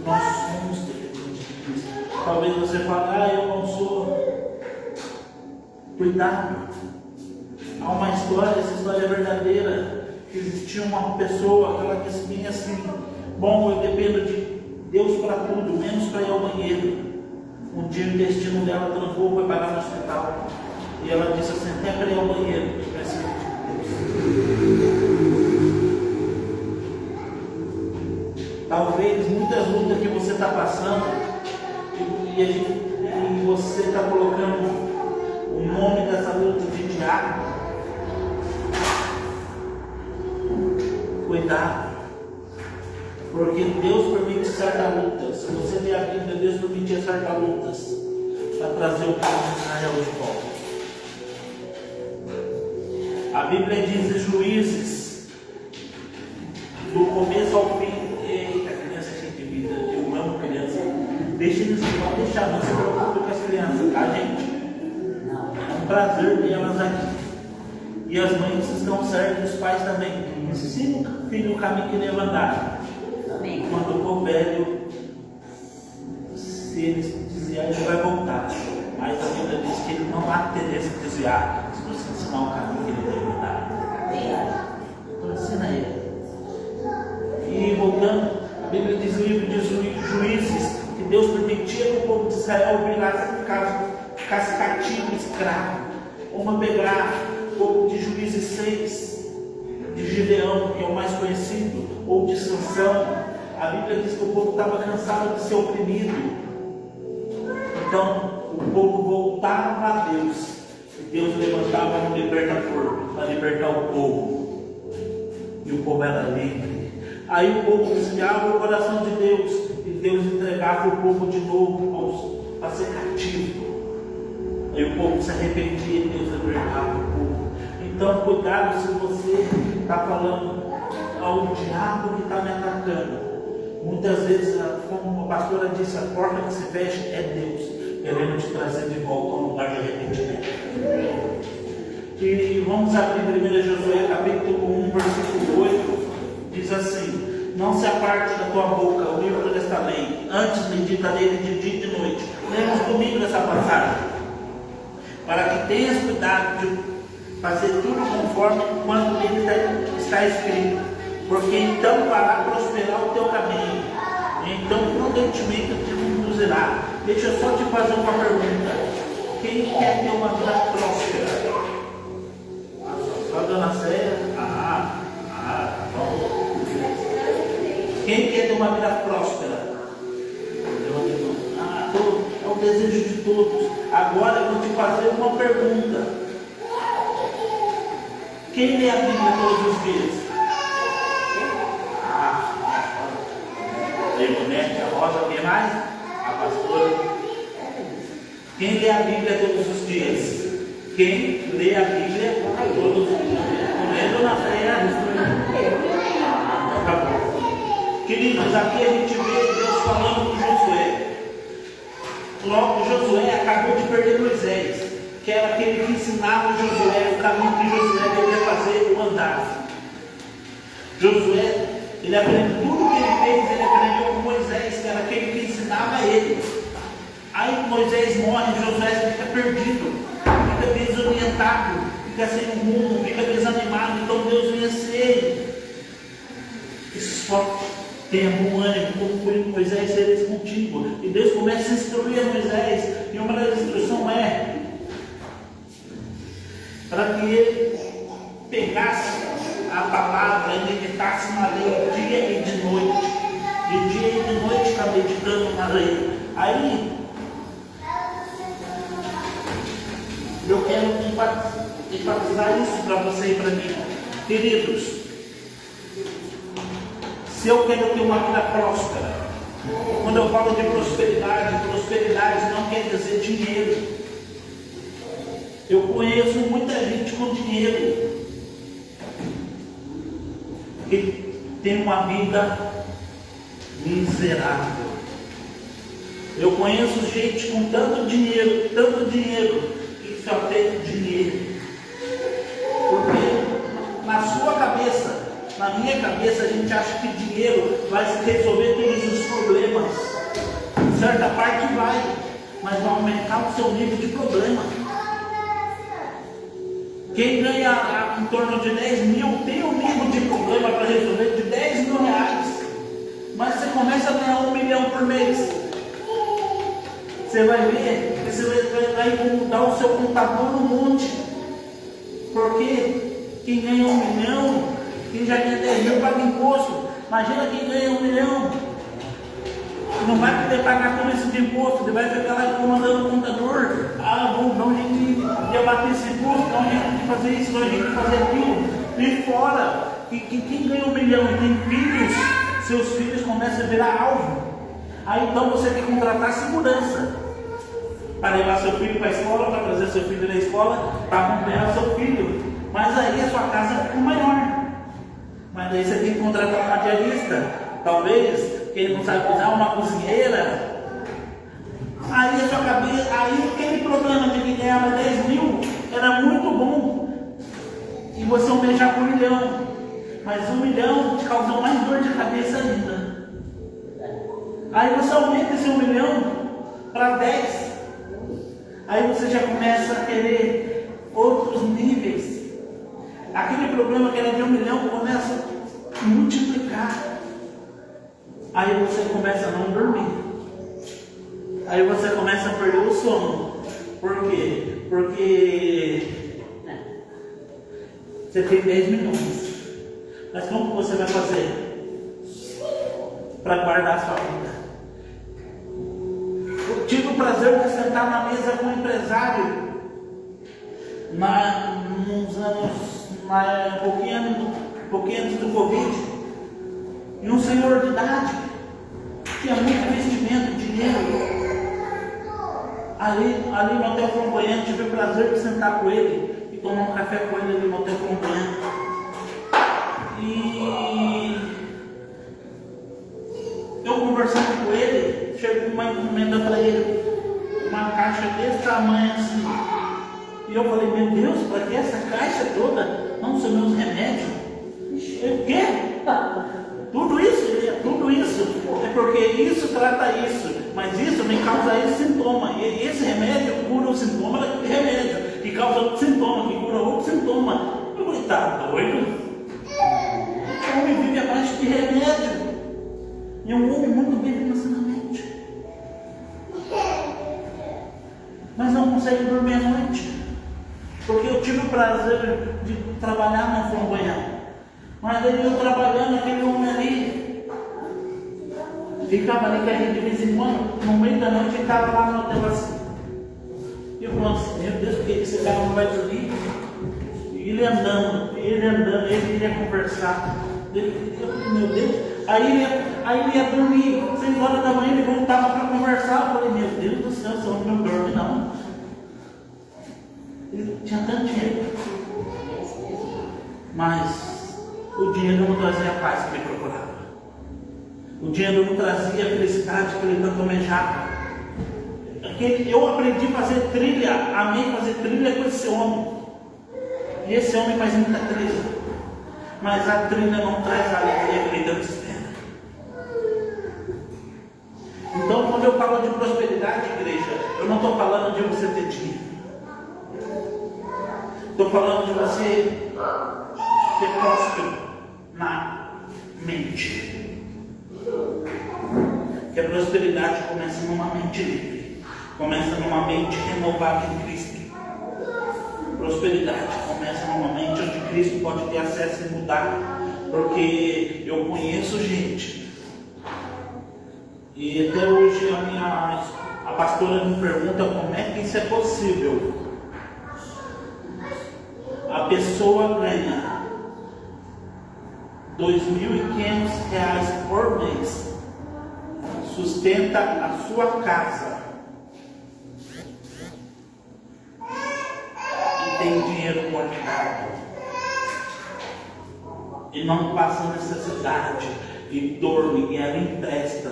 Nós somos dependentes de Cristo. Talvez você fale, eu não sou. Cuidado. Há uma história, essa história é verdadeira, que existia uma pessoa que ela disse bem assim: bom, eu dependo de Deus para tudo, menos para ir ao banheiro. Um dia o intestino dela trancou, foi parar no hospital. E ela disse assim: até para ir ao banheiro, eu preciso de Deus. Talvez muitas lutas que você está passando e você está colocando o nome dessa luta de diabo. Cuidado, porque Deus permite certas lutas. Se você ler a Bíblia, Deus permitia certas lutas para trazer o povo de Israel de volta. A Bíblia diz em Juízes, do começo ao fim. Eita, criança cheia de vida, eu amo criança. Deixa eles, pode deixar, não se preocupe com as crianças, tá, gente? É um prazer ter elas aqui. E as mães estão certas, os pais também. Ensina o filho o caminho que deve andar. Amém. Quando for velho, se ele se desviar, ele vai voltar. Mas a Bíblia diz que ele não há interesse em desviar, se você ensinar o caminho que ele deve andar. Então ensina ele. E voltando, a Bíblia diz no livro de Juízes que Deus permitia que o povo de Israel ficasse cativo, escravo. Vamos pegar o povo de Juízes 6, de Gideão, que é o mais conhecido, ou de Sansão. A Bíblia diz que o povo estava cansado de ser oprimido. Então o povo voltava a Deus. E Deus levantava um libertador para libertar o povo. E o povo era livre. Aí o povo desviava o coração de Deus. E Deus entregava o povo de novo para ser cativo. Aí o povo se arrependia e Deus libertava o povo. Então cuidado se você está falando ao diabo que está me atacando. Muitas vezes, como a pastora disse, a porta que se fecha é Deus querendo te trazer de volta a um lugar de arrependimento. E vamos abrir 1 Josué capítulo 1, versículo 8. Diz assim: não se aparte da tua boca o livro desta lei, antes medita nele de dia e de noite. Lemos comigo essa passagem, para que tenhas cuidado de fazer tudo conforme quando nele está escrito, porque então fará prosperar o teu caminho, e então prudentemente te conduzirá. Deixa eu só te fazer uma pergunta: quem quer ter uma vida próspera? Só a dona Céia? Tá bom. Quem quer ter uma vida próspera? É o desejo de todos. Agora eu vou te fazer uma pergunta: quem lê a Bíblia todos os dias? A Rosa, quem mais? A pastora. Quem lê a Bíblia todos os dias? Quem lê a Bíblia todos os dias? Não lendo na fé? Tá bom. Queridos, aqui a gente vê Deus falando com Josué. Logo, Josué acabou de perder Moisés, que era aquele que ensinava Josué o caminho que Josué deveria fazer ou andar. Josué, ele aprendeu tudo o que ele fez, ele aprendeu com Moisés, que era aquele que ensinava ele. Aí Moisés morre, Josué fica perdido, fica desorientado, fica sem rumo, fica desanimado. Então Deus vem assim: ele esforce, tenha bom ânimo, como foi Moisés, seres contigo. E Deus começa a instruir a Moisés, e uma das instruções é para que ele pegasse a palavra e meditasse na lei dia e de noite. De dia e de noite está meditando na lei. Aí eu quero enfatizar isso para você e para mim. Queridos, se eu quero ter uma vida próspera, quando eu falo de prosperidade, prosperidade não quer dizer dinheiro. Eu conheço muita gente com dinheiro que tem uma vida miserável. Eu conheço gente com tanto dinheiro, que só tem dinheiro. Porque na sua cabeça, na minha cabeça, a gente acha que dinheiro vai resolver todos os problemas. Certa parte vai, mas vai aumentar o seu nível de problema. Quem ganha em torno de 10 mil tem um nível de problema para resolver de 10 mil reais. Mas você começa a ganhar 1 milhão por mês. Você vai ver que você vai incomodar o seu contador no monte. Porque quem ganha 1 milhão, quem já ganha 10 mil paga imposto. Imagina quem ganha 1 milhão. Não vai poder pagar todo esse imposto. Ele vai ficar lá comandando o contador. Não, a gente debater esse imposto, não, a gente tem que fazer isso, não, a gente tem que fazer aquilo. E fora, quem ganha 1 milhão e tem filhos, seus filhos começam a virar alvo. Aí então você tem que contratar segurança para levar seu filho para a escola, para trazer seu filho da escola, para acompanhar seu filho. Mas aí a sua casa fica maior. Mas aí você tem que contratar uma diarista, talvez, que ele não sabe cozinhar, uma cozinheira. Aí a sua cabeça, aí aquele problema de que ganhava 10 mil era muito bom. E você almejar por 1 milhão. Mas 1 milhão te causou mais dor de cabeça ainda. Aí você aumenta esse 1 milhão para 10. Aí você já começa a querer outros níveis. Aquele problema que era de 1 milhão começa a multiplicar. Aí você começa a não dormir. Aí você começa a perder o sono. Por quê? Porque você tem 10 milhões. Mas como você vai fazer para guardar a sua vida? Eu tive o prazer de sentar na mesa com um empresário uns anos, pouquinho antes do Covid, e um senhor de idade, tinha muito investimento, dinheiro. Ali no Hotel Flamboyant, tive o prazer de sentar com ele e tomar um café com ele ali no Hotel Flamboyant. E eu conversando com ele, chegou uma encomenda para ele, uma caixa desse tamanho assim. E eu falei, meu Deus, para que essa caixa toda? Não, são meus remédios. O quê? Tudo isso? Tudo isso. É porque isso trata isso, mas isso me causa esse sintoma. E esse remédio cura o sintoma daquele remédio, que causa outro sintoma, que cura outro sintoma. Eu falei, tá doido? O homem vive abaixo de remédio. E um homem muito bem financeiramente, mas não consegue dormir à noite. Porque eu tive o prazer de trabalhar no Flamboyant. Mas aí eu trabalhando, aquele homem ali ficava ali com a gente de vez em quando, no meio da noite ele estava lá no hotel assim. E eu falando assim, meu Deus, por que esse cara não vai dormir? E ele andando, ele iria conversar. Eu falei, meu Deus. Aí ele ia dormir, 6 horas da manhã ele voltava para conversar. Eu falei, meu Deus do céu, esse homem não dorme não. Ele tinha tanto dinheiro, mas o dinheiro não trazia a paz que ele procurava. O dinheiro não trazia a felicidade que ele tanto almejava. Eu aprendi a fazer trilha, amei fazer trilha com esse homem. E esse homem faz muita trilha, mas a trilha não traz a alegria que ele tanto espera. Então, quando eu falo de prosperidade, igreja, eu não estou falando de você ter dinheiro. Estou falando de você ser próspero na mente. Que a prosperidade começa numa mente livre. Começa numa mente renovada em Cristo. Prosperidade começa numa mente onde Cristo pode ter acesso e mudar. Porque eu conheço gente. E até hoje a pastora me pergunta como é que isso é possível. A pessoa ganha R$ 2.500 por mês, sustenta a sua casa e tem dinheiro guardado e não passa necessidade e dorme e ela empresta,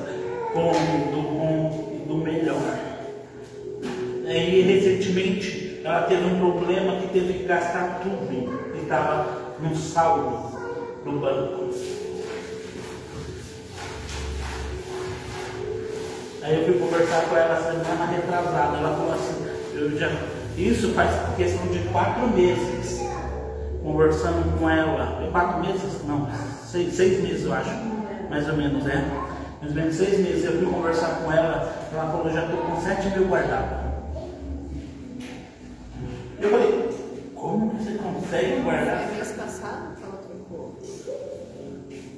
come do bom e do melhor. E recentemente ela teve um problema que teve que gastar tudo e estava no saldo do banco. Aí eu fui conversar com ela semana retrasada. Ela falou assim, isso faz questão de 4 meses. Conversando com ela, 4 meses? Não, 6 meses eu acho, mais ou menos, mais ou menos 6 meses. Eu fui conversar com ela, ela falou, já estou com 7 mil guardados. Eu falei, como você consegue guardar? Mês passado ela trocou?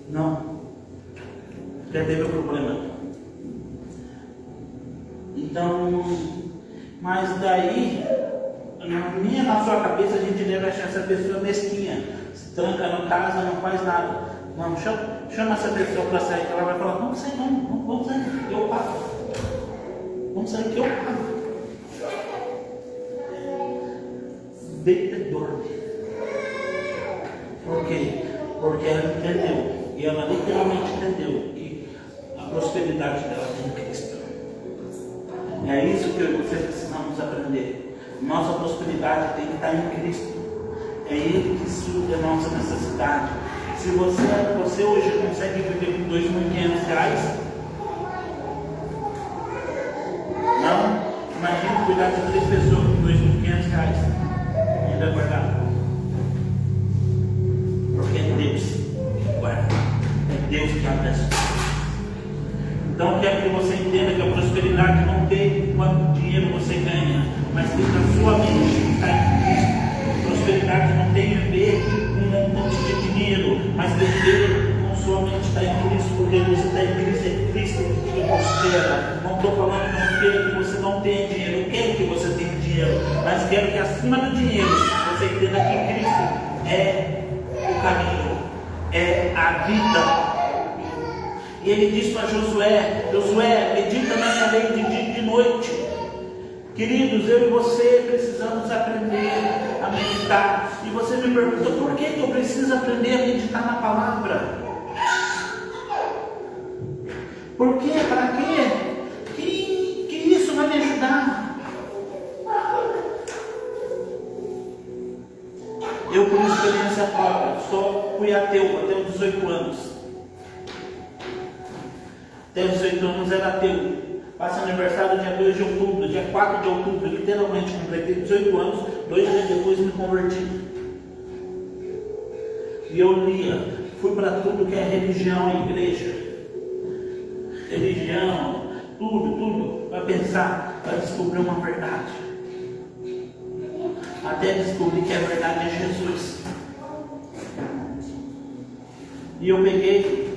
Não. Já teve o problema. Então, mas daí, na sua cabeça a gente deve achar essa pessoa mesquinha. Se tranca na casa, não faz nada. Não, chama essa pessoa para sair, que ela vai falar, vamos sair, vamos sair, que eu pago. Vamos sair que eu pago. Deita e dorme. Por quê? Porque ela entendeu, e ela literalmente entendeu que a prosperidade dela tem Cristo. É isso que eu e você precisamos aprender. Nossa prosperidade tem que estar em Cristo. É Ele que supre a nossa necessidade. Se você hoje consegue viver com R$2.500, não, imagina cuidar de 3 pessoas com R$2.500 ainda guardado. Porque é Deus que guarda, é Deus que abre as coisas. Então eu quero que você entenda que a prosperidade não tem quanto dinheiro você ganha, mas tem na sua mente que está em Cristo. Prosperidade não tem a ver com um monte de dinheiro, mas tem a ver com sua mente estar em Cristo, porque você está em Cristo, é Cristo que prospera. Não estou falando que não quero que você não tenha dinheiro, eu quero que você tenha dinheiro, mas quero que acima do dinheiro você entenda que Cristo é o caminho, é a vida. E ele diz para Josué: medita na minha lei de dia e de noite. Queridos, eu e você precisamos aprender a meditar. E você me pergunta, por que eu preciso aprender a meditar na palavra? Por quê? Para quê? Que isso vai me ajudar? Eu, por experiência própria, só fui ateu até os 18 anos. Até os 18 anos era ateu. Faço aniversário dia 2 de outubro, dia 4 de outubro, literalmente completei 18 anos, 2 dias depois me converti. E eu lia, fui para tudo que é religião e igreja. Religião, tudo, para pensar, para descobrir uma verdade. Até descobrir que a verdade é Jesus. E eu peguei,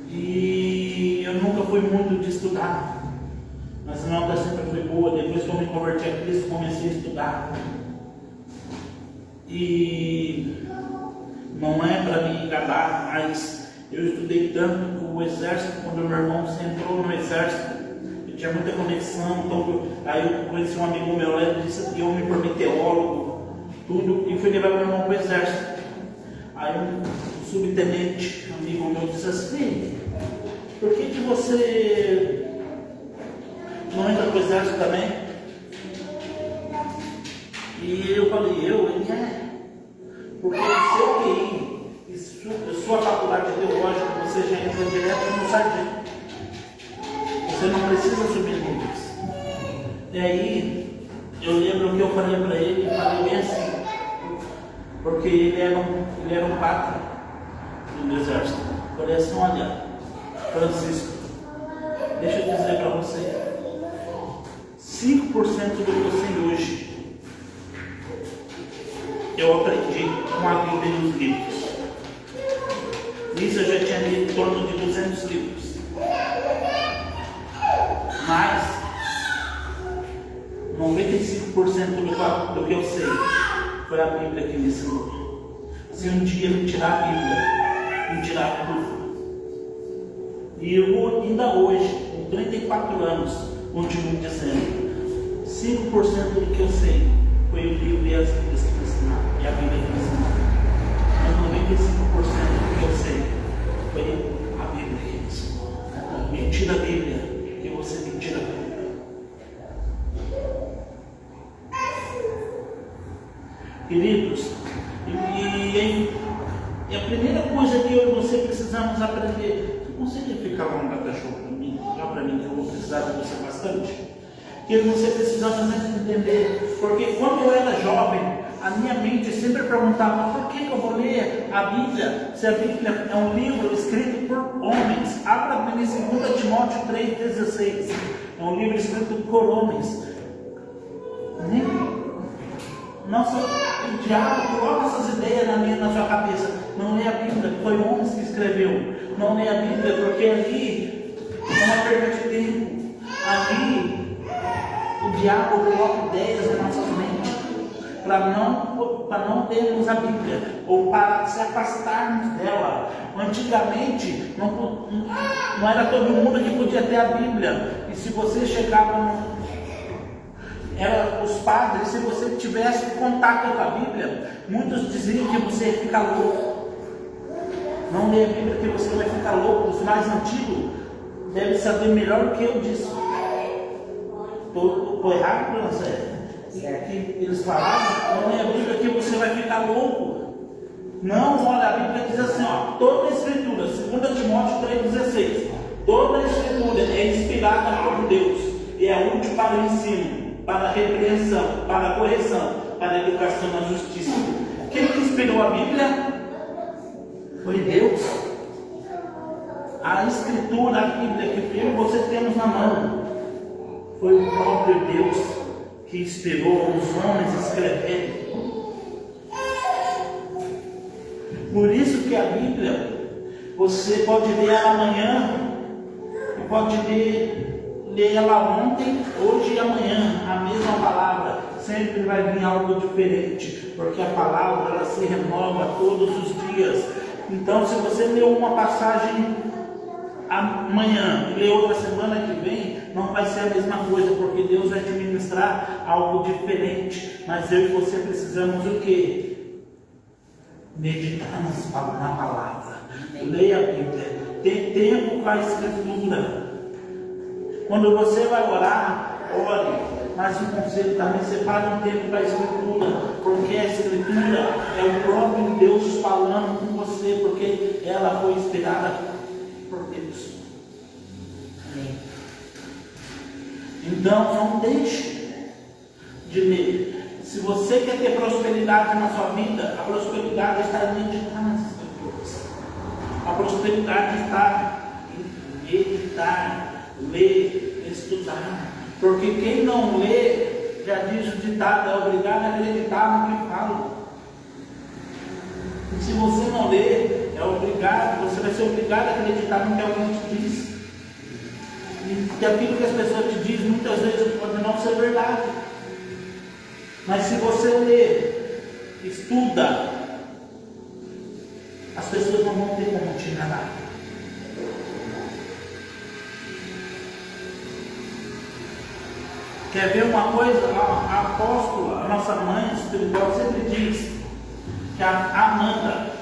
e eu nunca fui muito de estudar. Mas a nota sempre foi boa. Depois que eu me converti a Cristo, comecei a estudar. E não é para me enganar, mas eu estudei tanto que o exército, quando meu irmão entrou no exército, eu tinha muita conexão, então, aí eu conheci um amigo meu lá, ele disse que eu me formei teólogo, tudo, e fui levar meu irmão para o exército. Aí um subtenente, amigo meu, disse assim: por que você não entra para o exército também? E eu falei, ele é. Porque o seu QI e sua faculdade teológica, você já entra direto no sargento. Você não precisa subir níveis. E aí, eu lembro que eu falei para ele, falei bem assim, porque ele era um pátrio do exército. Eu falei assim: olha, Francisco, deixa eu dizer para você, 5% do que eu sei hoje eu aprendi com a Bíblia e os livros. Nisso eu já tinha lido em torno de 200 livros. Mas 95% do que eu sei foi a Bíblia que me ensinou. Se um dia me tirar a Bíblia, me tirar tudo. E eu ainda hoje, com 34 anos, continuo dizendo: 5% do que eu sei foi o livro e as Bíblias que me ensinaram, e a Bíblia que me ensinou. Mas 95% do que eu sei foi a Bíblia que me ensinou. Me tira a Bíblia, que você me tira a Bíblia. Queridos, e a primeira coisa que eu e você precisamos aprender, você consegue ficar lá no cachorro para mim? Já para mim, que eu vou precisar de você bastante. Que você precisamos entender, porque quando eu era jovem, a minha mente sempre perguntava: por que eu vou ler a Bíblia, se a Bíblia é um livro escrito por homens? Abra para mim 2 Timóteo 3,16. É um livro escrito por homens. Nossa, o diabo coloca essas ideias na sua cabeça. Não lê a Bíblia, foi homens que escreveu. Não lê a Bíblia, porque ali é uma perda de tempo. Ali o diabo coloca ideias na nossa mente para não termos a Bíblia, ou para se afastarmos dela. Antigamente não era todo mundo que podia ter a Bíblia. E se você chegava era os padres, se você tivesse contato com a Bíblia, muitos diziam que você ia ficar louco. Não lê a Bíblia que você vai ficar louco. Os mais antigos devem saber melhor do que eu disso. Foi errado, que eles falaram, não é a Bíblia que você vai ficar louco. Não, olha, a Bíblia diz assim, ó, toda a Escritura, 2 Timóteo 3,16, toda a Escritura é inspirada por Deus e é útil para o ensino, para a repreensão, para a correção, para a educação na justiça. Quem que inspirou a Bíblia? Foi Deus. A Escritura, a Bíblia que eu e você temos na mão, foi o próprio Deus que inspirou os homens a escreverem. Por isso que a Bíblia, você pode ler ela amanhã, pode ler ela ontem, hoje e amanhã, a mesma palavra, sempre vai vir algo diferente, porque a palavra ela se renova todos os dias. Então, se você leu uma passagem amanhã e ler outra semana que vem, não vai ser a mesma coisa, porque Deus vai te ministrar algo diferente. Mas eu e você precisamos o quê? Meditar na palavra. Leia a Bíblia. Ter tempo com a Escritura. Quando você vai orar, ore. Mas um conselho também, separe um tempo para a Escritura, porque a Escritura é o próprio Deus falando com você, porque ela foi inspirada por Deus. Amém. Então, não deixe de ler. Se você quer ter prosperidade na sua vida, a prosperidade está em meditar nas Escrituras. A prosperidade está em meditar, ler, estudar. Porque quem não lê, já diz o ditado, é obrigado a acreditar no que fala. E se você não lê, você vai ser obrigado a acreditar no que alguém te diz. E aquilo que as pessoas te dizem, muitas vezes pode não ser verdade. Mas se você lê, estuda, as pessoas não vão ter como te enganar. Quer ver uma coisa? A apóstola, a nossa mãe espiritual, sempre diz que a Amanda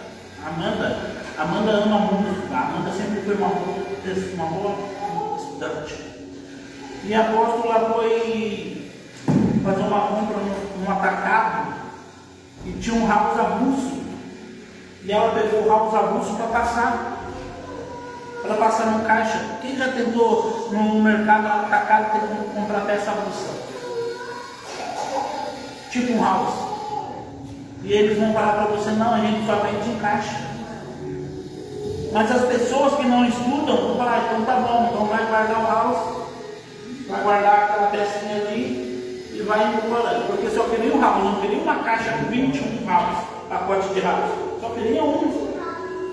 ama muito estudar. A Amanda sempre foi uma boa estudante. E a apóstola foi fazer uma compra num atacado e tinha um house avulso. E ela pegou o house avulso para passar no caixa. Quem já tentou no mercado atacado ter que comprar peça avulsa? Tipo um house. E eles vão falar para você, não, a gente só vende em caixa. Mas as pessoas que não estudam vão falar, então tá bom, então vai guardar o house, vai guardar aquela pecinha ali e vai embora. Porque só queria um house, não queria uma caixa com 21 house, pacote de house. Só queria um.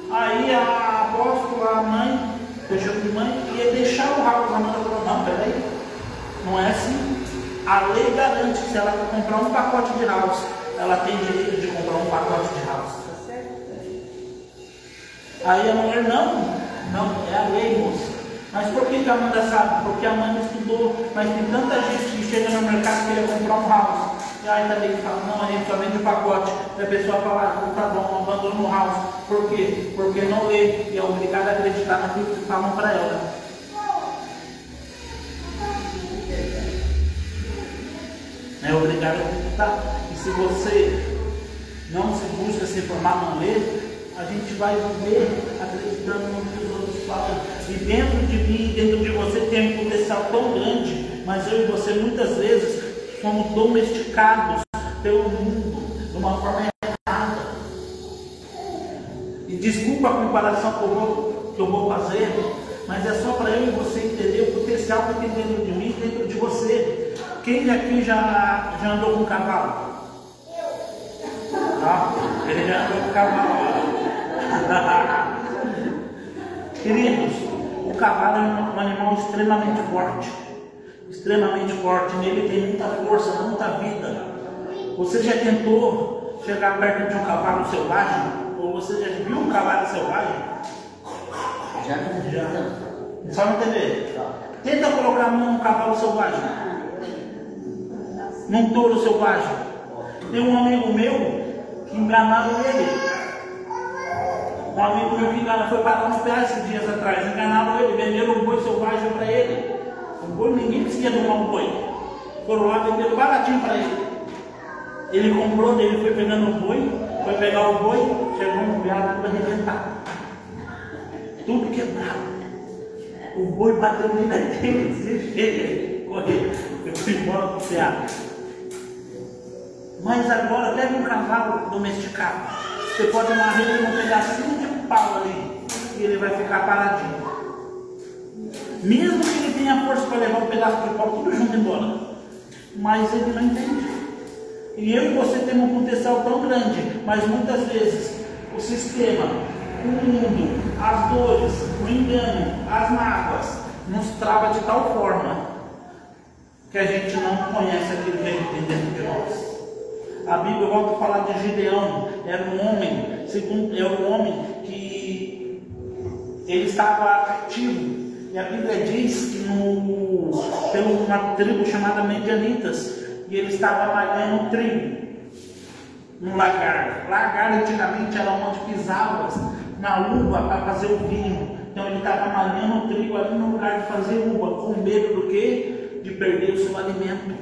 Aí a apóstola, a mãe, deixou de mãe, ia deixar o house. A mãe falou, não, peraí, não é assim. A lei garante que se ela comprar um pacote de house, ela tem direito de comprar um pacote de house. Aí a mulher, não, é a lei, moça. Mas por que a Amanda sabe? Porque a Amanda estudou, mas tem tanta gente que chega no mercado e quer comprar um house. E aí também fala, não, a gente só vende o pacote. E a pessoa fala, tá bom, abandona o house. Por quê? Porque não lê e é obrigada a acreditar naquilo que falam para ela. É obrigado a acreditar. E se você não se busca se informar, não ler, a gente vai viver acreditando no que os outros falam. E dentro de mim, dentro de você tem um potencial tão grande, mas eu e você muitas vezes somos domesticados pelo mundo de uma forma errada. E desculpa a comparação que eu vou fazer, mas é só para eu e você entender o potencial que tem dentro de mim, dentro de você. Quem aqui já andou com um cavalo? Ele já andou com um cavalo. Queridos, o cavalo é um animal extremamente forte. Extremamente forte. Nele tem muita força, muita vida. Você já tentou chegar perto de um cavalo selvagem? Ou você já viu um cavalo selvagem? Já. Só não entender. Tenta colocar a mão num cavalo selvagem. Num touro selvagem. Tem um amigo meu que enganaram ele. Um amigo meu que foi parar nos pés esses dias atrás. Enganaram ele, venderam um boi selvagem para ele. Um boi, ninguém conseguia domar um boi. foram lá vender baratinho para ele. Ele comprou, ele foi pegando o boi, foi pegar o boi, chegou um veado tudo arrebentado. Tudo quebrado. O boi bateu no dele, desespero, correu, eu fui embora pro veado. Mas agora pega um cavalo domesticado. Você pode amarrar ele num pedacinho de pau ali e ele vai ficar paradinho. Mesmo que ele tenha força para levar um pedaço de pau tudo junto embora. Mas ele não entende. E eu e você temos um potencial tão grande, mas muitas vezes o sistema, o mundo, as dores, o engano, as mágoas nos trava de tal forma que a gente não conhece aquilo que a gente tem dentro de nós. A Bíblia volta a falar de Gideão, era um homem que ele estava cativo. E a Bíblia diz que pela uma tribo chamada Medianitas, e ele estava malhando trigo no lagar. Lagar antigamente era onde pisava na uva para fazer o vinho. Então ele estava malhando o trigo ali no lugar de fazer uva, com medo do quê? De perder o seu alimento.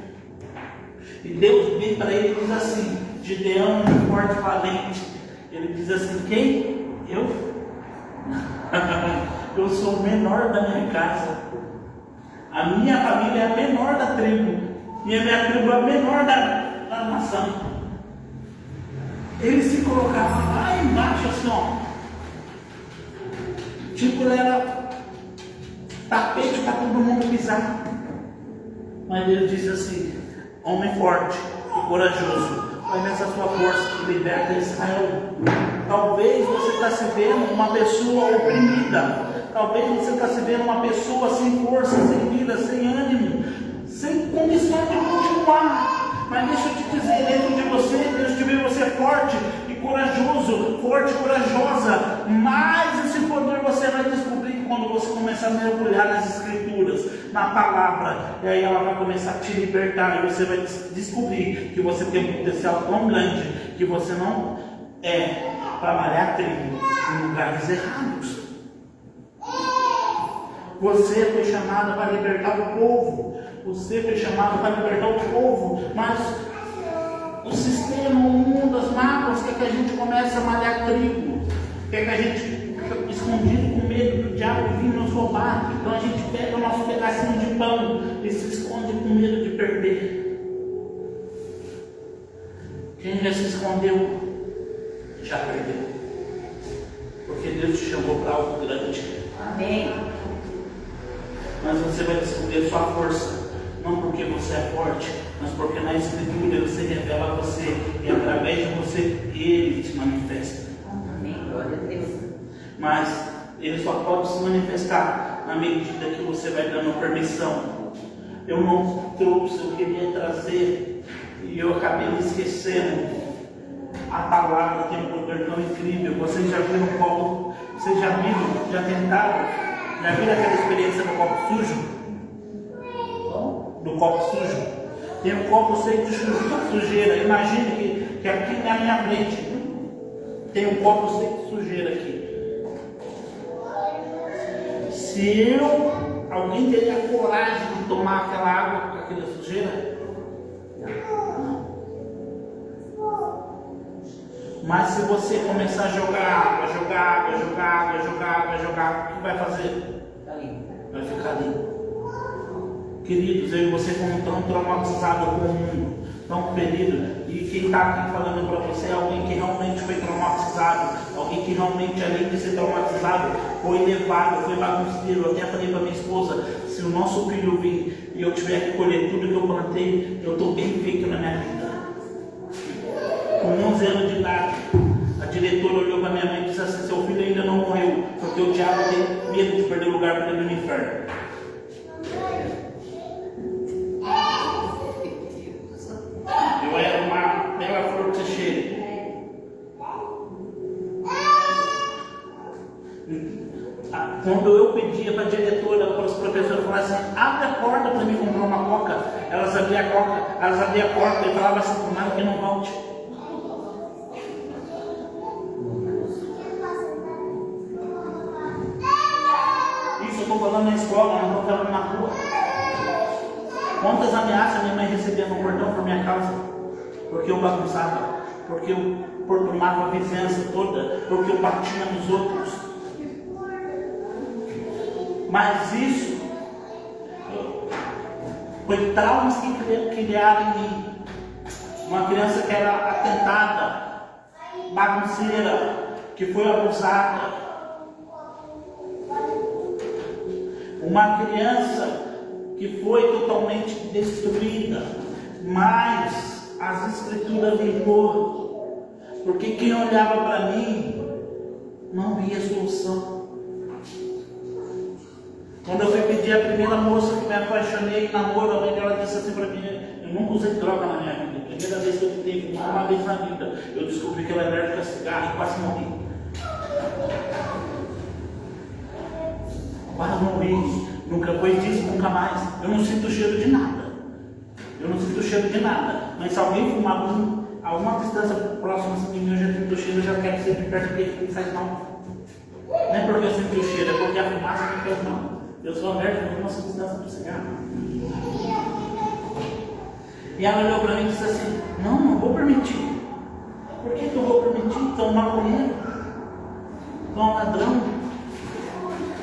E Deus vem para ele e diz assim: Gideão, forte e valente. Ele diz assim: quem? Eu? Eu sou o menor da minha casa. A minha família é a menor da tribo. E a minha tribo é a menor da nação. Ele se colocava lá embaixo assim, ó. Tipo, ele era tapete para todo mundo pisar. Mas ele diz assim: homem forte e corajoso, vai nessa sua força que liberta Israel. Talvez você está se vendo uma pessoa oprimida. Talvez você está se vendo uma pessoa sem força, sem vida, sem ânimo, sem condição de continuar. Mas deixa eu te dizer, dentro de você, Deus te vê você forte e corajoso, forte e corajosa. Mas esse poder você vai descobrir quando você começar a mergulhar nas Escrituras, na palavra. E aí ela vai começar a te libertar. E você vai descobrir que você tem um potencial tão grande que você não é para malhar trigo em lugares errados. Você foi chamado para libertar o povo. Você foi chamado para libertar o povo. Mas o sistema, o mundo, as mágoas, quer que a gente comece a malhar trigo. Quer que a gente fique escondido com medo do diabo vir nos roubar. Então a gente pega o nosso pedacinho de pão e se esconde com medo de perder. Quem já se escondeu, já perdeu. Porque Deus te chamou para algo grande. Amém. Mas você vai descobrir sua força, não porque você é forte, mas porque na Escritura você revela você, e através de você Ele se manifesta. Amém, glória a Deus. Mas Ele só pode se manifestar na medida que você vai dando permissão. Eu não trouxe, eu queria trazer, e eu acabei me esquecendo. A palavra tem um poder tão incrível. Vocês já viram o copo? Vocês já viram? Já tentaram? Já viram aquela experiência do copo sujo? Do copo sujo? Tem um copo cheio de sujeira. Imagine que aqui na minha frente tem um copo cheio de sujeira aqui. Se alguém teria coragem de tomar aquela água com aquela sujeira? Não. Mas se você começar a jogar água, o que vai fazer? Vai ficar limpo. Queridos, eu e você fomos tão traumatizados com o mundo, tão feridos. E quem está aqui falando para você é alguém que realmente foi traumatizado, alguém que realmente, além de ser traumatizado, foi levado, foi bagunceiro. Eu até falei para minha esposa: se o nosso filho vir e eu tiver que colher tudo que eu plantei, eu estou bem feito na minha vida. Com 11 anos de idade, a diretora olhou para minha mãe e disse assim: seu filho ainda não morreu, porque o diabo tem medo de perder lugar para ele no inferno. Eu era uma bela flor de cheiro. Quando eu pedia para a diretora, para os professores, falavam assim: abre a porta para mim comprar uma coca. Elas abriam a porta e falavam assim: tomara que não volte. Isso eu estou falando na escola, não estou falando na rua. Quantas ameaças minha mãe recebia no portão por minha causa? Porque eu bagunçava, porque eu perturbava a vizinhança toda, porque eu batia nos outros. Mas isso foi traumas que criaram em mim. Uma criança que era atentada, bagunceira, que foi abusada. Uma criança que foi totalmente destruída. Mas as escrituras vingou. Porque quem olhava para mim não via solução. Quando eu fui pedir a primeira moça que me apaixonei, namoro, a mãe dela disse assim para mim: eu nunca usei droga na minha vida. A primeira vez que eu tentei fumar, uma vez na vida, eu descobri que ela era alérgica a cigarro e quase morri. Quase morri. Nunca foi disso, nunca mais. Eu não sinto cheiro de nada. Eu não sinto cheiro de nada. Mas se alguém fumar a uma distância próxima assim de mim, eu já sinto o cheiro, eu já quero ser de perto dele, porque faz mal. Não é porque eu sinto o cheiro, é porque a fumaça me faz mal. Eu sou alérgico a uma substância do cigarro. E ela olhou para mim e disse assim: não vou permitir. Por que eu vou permitir? Então, um maconheiro, então um ladrão.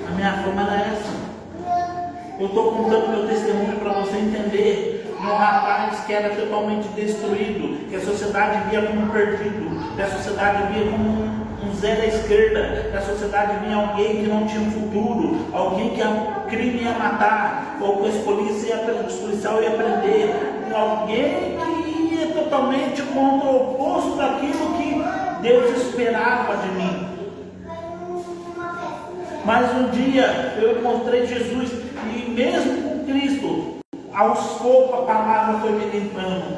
A minha forma era essa. Eu estou contando meu testemunho para você entender. Um rapaz que era totalmente destruído, que a sociedade via como um perdido, que a sociedade via como um Zé da esquerda, que a sociedade via alguém que não tinha um futuro, alguém que a crime ia matar, ou que os policiais iam prender, alguém que ia totalmente contra o oposto daquilo que Deus esperava de mim. Mas um dia eu encontrei Jesus, e mesmo com Cristo, aos poucos a palavra foi me limpando,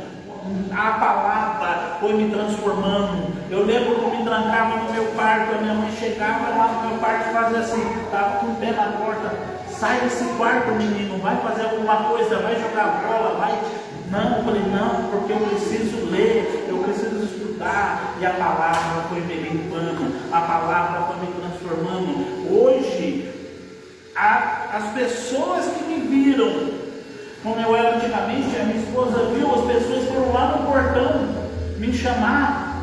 a palavra foi me transformando. Eu lembro que eu me trancava no meu quarto, a minha mãe chegava lá no meu quarto e fazia assim, estava com o pé na porta: sai desse quarto, menino, vai fazer alguma coisa, vai jogar bola, vai. Não, eu falei: não, porque eu preciso ler, eu preciso estudar. E a palavra foi me limpando, a palavra foi me transformando. Hoje, as pessoas que me viram como eu era antigamente, a minha esposa viu, as pessoas foram lá no portão me chamar.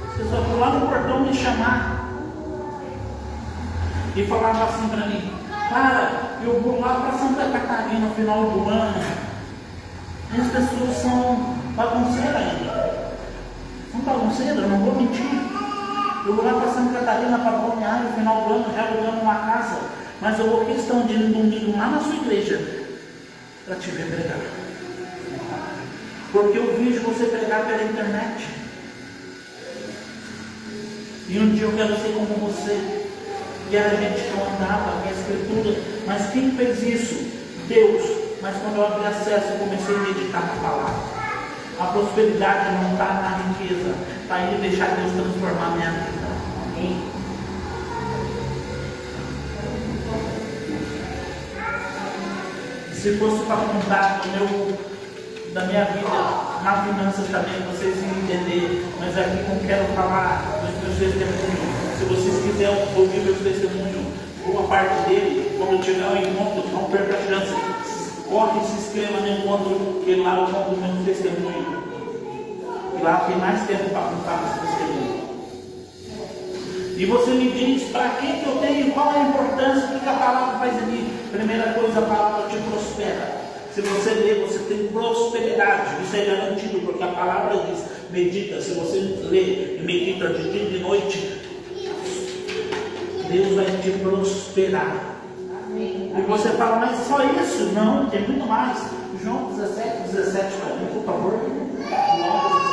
As pessoas foram lá no portão me chamar. E falavam assim para mim: cara, eu vou lá para Santa Catarina no final do ano. E as pessoas são bagunceiras ainda. São bagunceiras, eu não vou mentir. Eu vou lá para Santa Catarina para Balneário no final do ano, já alugando uma casa. Mas eu vou questão de ir no domingo lá na sua igreja para te ver pregar. Porque eu vejo você pregar pela internet. E um dia eu quero ser como você. E era gente que não andava na escritura. Mas quem fez isso? Deus. Mas quando eu abri acesso, eu comecei a meditar na palavra. A prosperidade não está na riqueza, está em deixar Deus transformar a minha vida. Amém? Se fosse para contar da minha vida na finanças também, vocês iam entender. Mas aqui não quero falar dos meus testemunhos. Se vocês quiserem ouvir meus testemunhos, boa parte dele, quando tiver um encontro, não perca a chance. Corre e se inscreva no encontro, porque lá eu conto o meu testemunho. E lá tem mais tempo para contar meus testemunhos. E você me diz para que eu tenho, qual é a importância, o que a palavra faz em mim. Primeira coisa, a palavra te prospera. Se você ler, você tem prosperidade. Isso é garantido, porque a palavra diz: medita. Se você lê e medita de dia e de noite, Deus vai te prosperar. Amém. E você fala: mas só isso? Não, tem muito mais. João 17 para mim, por favor. João 17.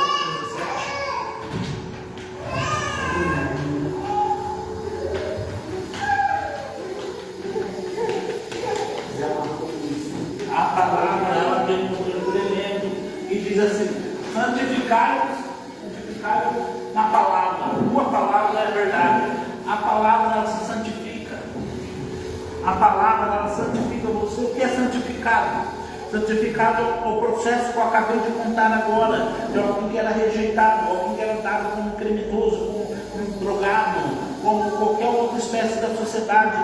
A palavra, ela tem um poder tremendo. E diz assim: santificai-vos na palavra. A tua palavra é verdade. A palavra, ela se santifica. A palavra, ela santifica você. O que é santificado? Santificado é o processo que eu acabei de contar agora. De alguém que era rejeitado, alguém que era dado como criminoso, como drogado, como qualquer outra espécie da sociedade,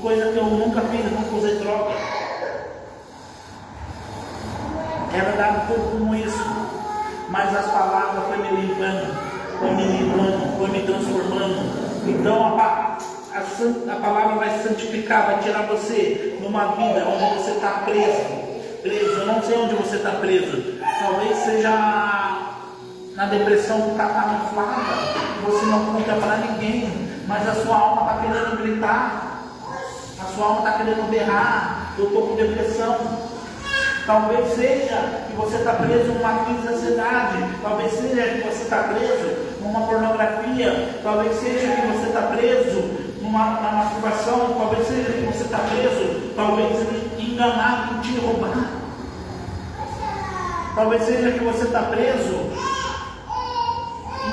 coisa que eu nunca fiz, nunca usei droga. considerado um pouco como isso, mas as palavras foi me limpando, foi me limpando, foi me transformando. Então a palavra vai santificar, vai tirar você numa vida onde você está preso. Eu não sei onde você está preso. Talvez seja na depressão que está camuflada. Você não conta para ninguém, mas a sua alma está querendo gritar. A sua alma está querendo berrar. Eu estou com depressão. Talvez seja que você está preso numa crise de ansiedade. Talvez seja que você está preso numa pornografia. Talvez seja que você está preso na masturbação. Talvez seja que você está preso, talvez enganar, mentir, roubar. Talvez seja que você está preso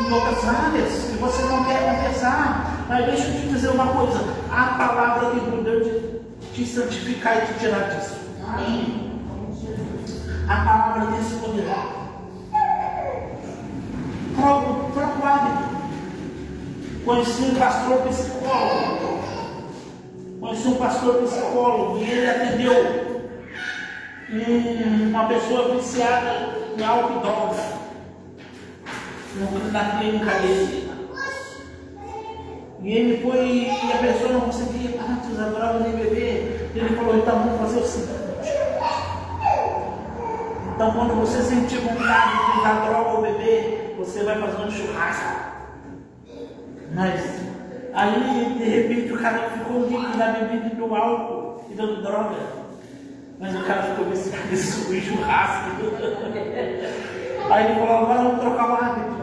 em outras áreas que você não quer confessar. Mas deixa eu te dizer uma coisa: a palavra tem poder de te santificar e te tirar disso. Amém. A palavra tem esse poder. Troca o hábito. Conheci um pastor psicólogo. E ele atendeu uma pessoa viciada em álcool e droga na clínica dele. E ele foi, e a pessoa não conseguia parar de usar droga nem beber. Ele falou: então vamos fazer o seguinte. Então, quando você sentir vontade de usar droga ou beber, você vai fazer um churrasco. Mas aí, de repente, o cara ficou líquido da bebida e do álcool e dando droga. Mas o cara ficou viciado em churrasco. Aí ele falou: agora vamos trocar o hábito.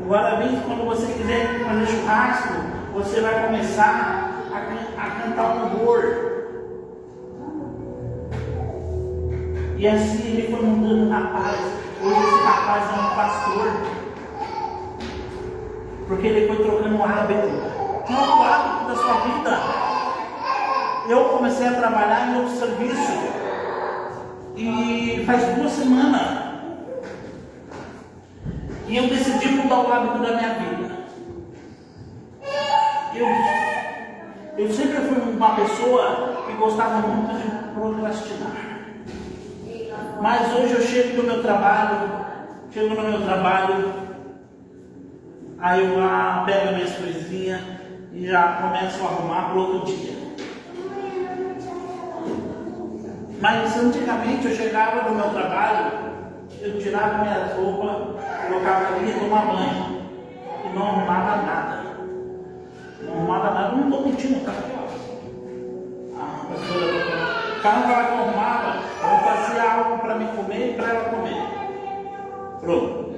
Agora mesmo, quando você quiser fazer churrasco, você vai começar a cantar um louvor. E assim ele foi mudando o rapaz. Hoje esse rapaz é um pastor. Porque ele foi trocando o hábito. Troca o hábito da sua vida. Eu comecei a trabalhar em outro serviço. E faz 2 semanas. E eu decidi mudar o hábito da minha vida. Eu sempre fui uma pessoa que gostava muito de procrastinar. Mas hoje eu chego no meu trabalho, aí eu pego minhas coisinhas e já começo a arrumar para o outro dia. Mas antigamente eu chegava no meu trabalho, eu tirava minhas roupas, colocava ali e tomava banho. E não arrumava nada. Não estou mentindo, tá aqui, ó. A pastora para não falar que eu arrumava, eu fazia algo para me comer e para ela comer. Pronto.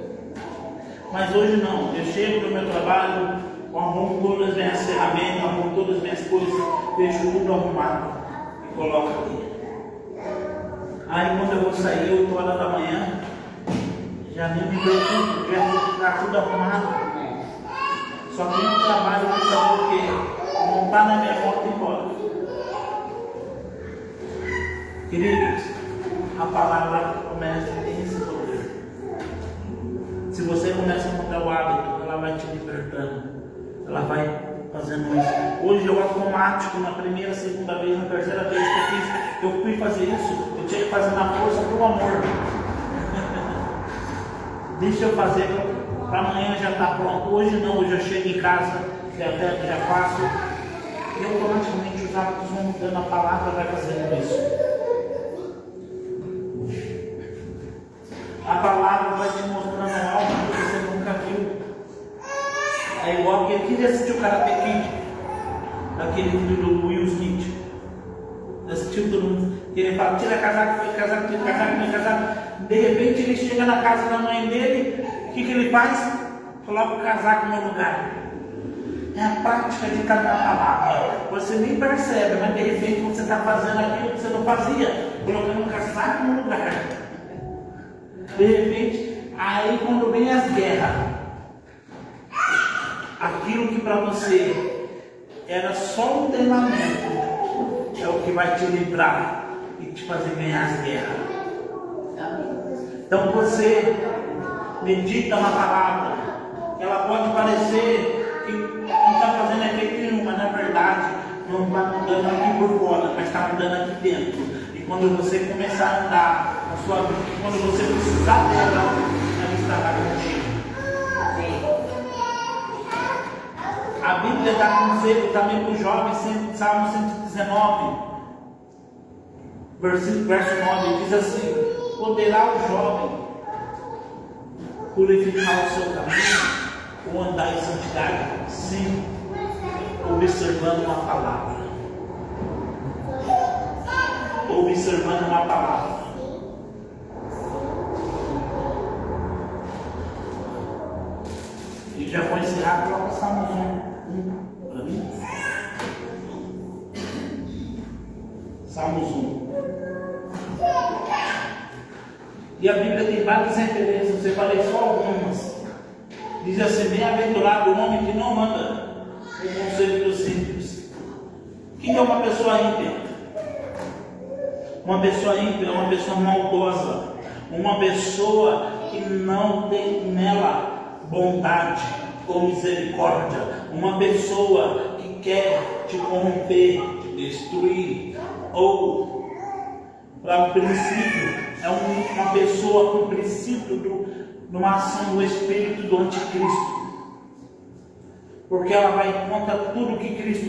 Mas hoje não. Eu chego no meu trabalho, arrumo todas as minhas ferramentas, arrumo todas as minhas coisas, deixo tudo arrumado e coloco aqui. Aí quando eu vou sair, 8 horas da manhã, já nem me preocupo, já está tudo arrumado. Só tem um trabalho que sabe o quê? Montar na minha moto e ir embora. Queridos, a palavra começa a ter esse poder. Se você começa a mudar o hábito, ela vai te libertando. Ela vai fazendo isso. Hoje eu automático, na primeira, segunda vez, na terceira vez que eu fiz, eu fui fazer isso, eu tinha que fazer na força do amor. Deixa eu fazer, para amanhã já está pronto. Hoje não, hoje eu chego em casa, já faço. E automaticamente os hábitos vão mudando, a palavra vai fazendo isso. A palavra vai te mostrando algo que você nunca viu. É igual quem já assistiu o Karate Kid, daquele vídeo do Will Smith. Assistiu todo mundo. Ele fala: tira casaco, tira casaco, tira casaco, tira casaco. De repente ele chega na casa da mãe dele, o que ele faz? Coloca o casaco no lugar. É a prática de cada palavra. Você nem percebe, mas de repente você está fazendo aquilo que você não fazia, colocando o casaco no lugar. De repente, aí quando vem as guerras, aquilo que para você era só um treinamento, é o que vai te livrar e te fazer ganhar as guerras. Então você medita uma palavra, ela pode parecer que não está fazendo efeito nenhum, mas na verdade não está mudando aqui por fora, mas está mudando aqui dentro. E quando você começar a andar sua vida. Quando você precisar dela, ela estará contigo. A Bíblia dá conselho também para os jovens, Salmo 119, verso 9, diz assim: poderá o jovem purificar o seu caminho ou andar em santidade? Sim, observando uma palavra. Observando uma palavra. E já vou encerrar, coloca Salmos 1 para mim. Salmos 1. E a Bíblia tem várias referências, eu separei só algumas. Diz assim: bem-aventurado o homem que não anda no conselho dos ímpios. Quem é uma pessoa ímpia? Uma pessoa ímpia é uma pessoa maldosa, uma pessoa que não tem nela bondade ou misericórdia, uma pessoa que quer te corromper, te destruir, ou para o princípio, é uma pessoa com o princípio de uma ação do Espírito do Anticristo, porque ela vai contra tudo que Cristo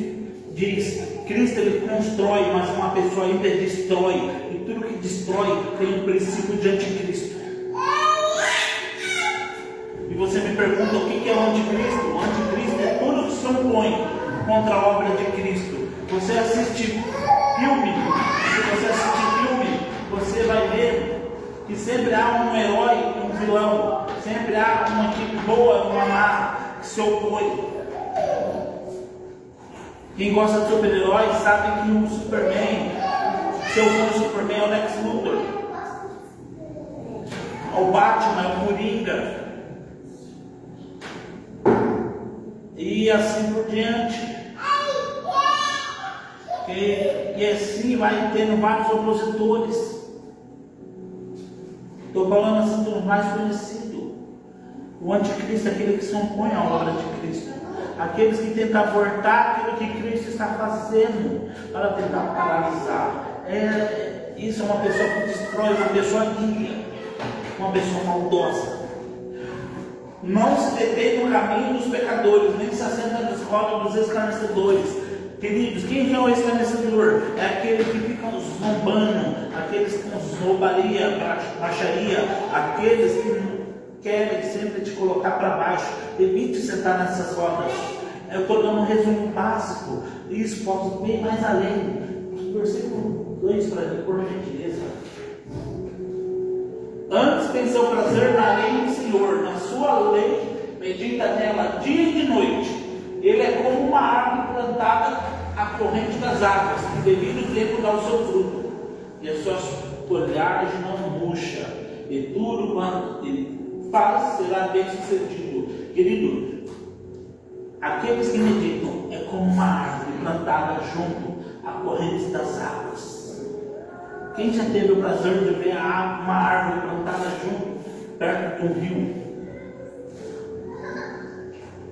diz. Cristo ele constrói, mas uma pessoa ímpia destrói, e tudo que destrói tem um princípio de Anticristo. E você me pergunta o que é o Anticristo? O Anticristo é tudo que se opõe contra a obra de Cristo. Você assiste filme, se você assistir filme, você vai ver que sempre há um herói e um vilão, sempre há uma equipe boa e uma má que se opõe. Quem gosta de super-heróis sabe que o Superman, seu fã do Superman é o Lex Luthor, o Batman é o Coringa, e assim por diante. E assim vai tendo vários opositores. Estou falando assim dos mais conhecidos. O anticristo é aquele que se opõe à obra de Cristo, aqueles que tentam abortar aquilo que Cristo está fazendo para tentar paralisar. Isso é uma pessoa que destrói, uma pessoa ímpia, uma pessoa maldosa. Não se detém no caminho dos pecadores, nem se assenta na escola dos escarnecedores. Queridos, quem é o escarnecedor? É aquele que fica zombando, aqueles que zombaria, baixaria, aqueles que querem sempre te colocar para baixo. Evite sentar nessas rodas. Eu estou dando um resumo básico. Isso pode ir bem mais além. Versículo 2 para mim, por gentileza. Antes tem seu prazer na lei do Senhor, na sua lei, medita nela dia e de noite. Ele é como uma árvore plantada à corrente das águas, que devido tempo dá o seu fruto, e a sua folhagem não murcha, e tudo quanto ele faz será bem sucedido. Querido, aqueles que meditam é como uma árvore plantada junto à corrente das águas. Quem já teve o prazer de ver uma árvore plantada junto, perto de um rio?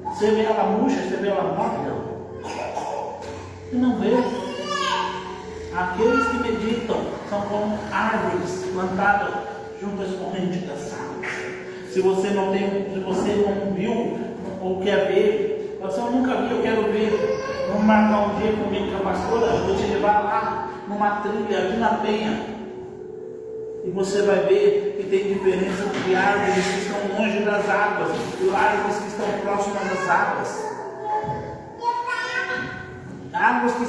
Você vê ela murcha, você vê ela morre? Você não vê. Aqueles que meditam são como árvores plantadas junto às correntes das águas. Se você não viu ou quer ver, você nunca viu, eu quero ver. Vamos marcar um dia comigo com a pastora, eu vou te levar lá numa trilha aqui na Penha. E você vai ver que tem diferença entre árvores que estão longe das águas e árvores que estão próximas das águas. Árvores que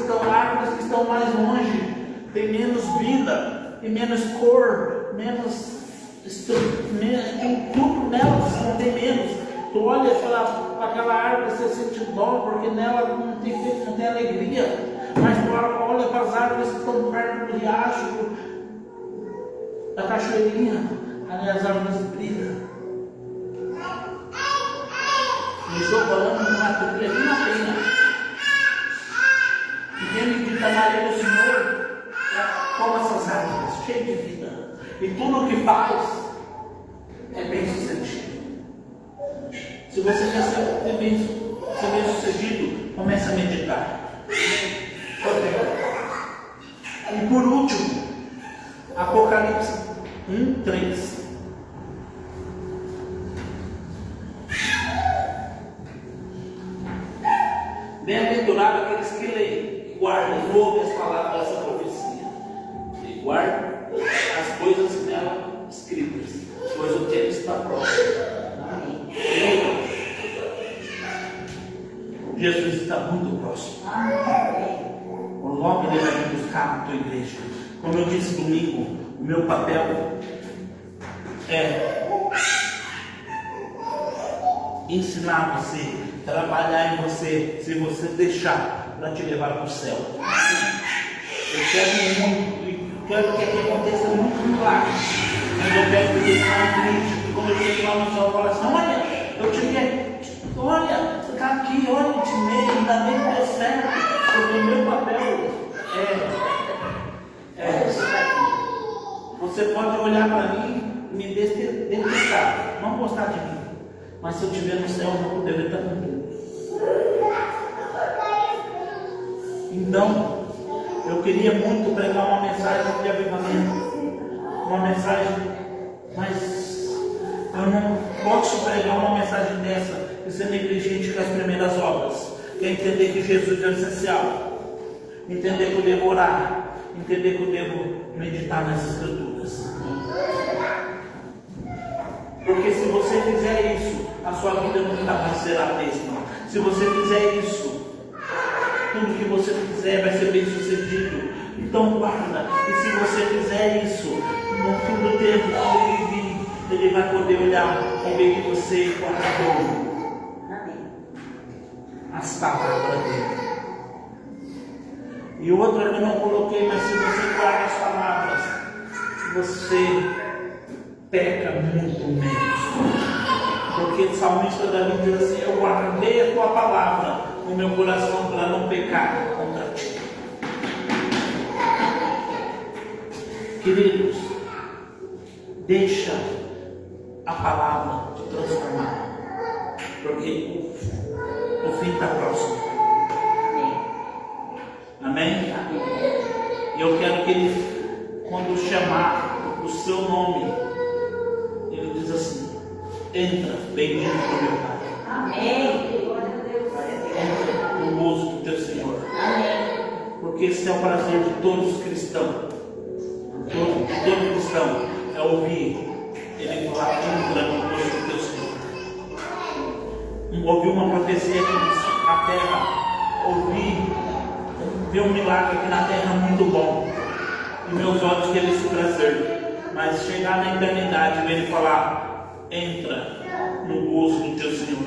estão mais longe tem menos vida, tem menos cor, tem tudo nelas, não tem menos. Tu olha para aquela árvore, você sente dó, porque nela não tem alegria. Mas tu olha para as árvores que estão perto do riacho, da cachoeirinha, ali as árvores brilham. Eu estou falando de uma trilha aqui na Penha. E quem medita na lei do Senhor é como essas árvores, cheias de vida. E tudo o que faz é bem sucedido. Se você quer ser bem sucedido, comece a meditar. E por último, Apocalipse 1:3. Bem-aventurado aqueles que leem, que guardam e ouvem as palavras dessa profecia, e guardam as coisas nela escritas, pois o tempo está próximo. Amém. Jesus está muito próximo. Logo ele vai me buscar na tua igreja. Como eu disse domingo, o meu papel é ensinar você, trabalhar em você, se você deixar, para te levar para o céu. Eu quero muito, quero que aqui aconteça muito milagre. Mas eu quero que você não acredite, quando eu cheguei lá no céu, eu falo assim, olha, eu te vi, olha, você está aqui, olha, eu te meio, ainda bem que deu certo. Porque o meu papel você pode olhar para mim e me detestar, não gostar de mim, mas se eu estiver no céu, eu vou poder ver também. Então, eu queria muito pregar uma mensagem de avivamento, uma mensagem, mas eu não posso pregar uma mensagem dessa e ser negligente com as primeiras obras. Quer entender que Jesus é essencial, entender que eu devo orar, entender que eu devo meditar nas Escrituras. Porque se você fizer isso, a sua vida nunca mais será a mesma. Se você fizer isso, tudo que você fizer vai ser bem sucedido. Então guarda, e se você fizer isso, no fim do tempo, quando ele vir, ele vai poder olhar e ver que você guardou as palavras dele. E outra que eu não coloquei, mas se você guarda as palavras, você peca muito menos. Porque o salmista Davi diz assim, eu guardei a tua palavra no meu coração para não pecar contra ti. Queridos, deixa a palavra te transformar. Porque o fim está próximo. Amém? E eu quero que ele, quando chamar o seu nome, ele diz assim, entra, bendito do meu Pai. Amém. Entra no gozo do teu Senhor. Amém. Porque esse é o prazer de todos os cristãos. Todo cristão é ouvir ele falar, entra no gozo do teu Senhor. Ouvi uma profecia que diz, a terra, ver um milagre aqui na terra muito bom, e meus olhos querem esse prazer, mas chegar na eternidade e ele falar, entra no gozo do teu Senhor,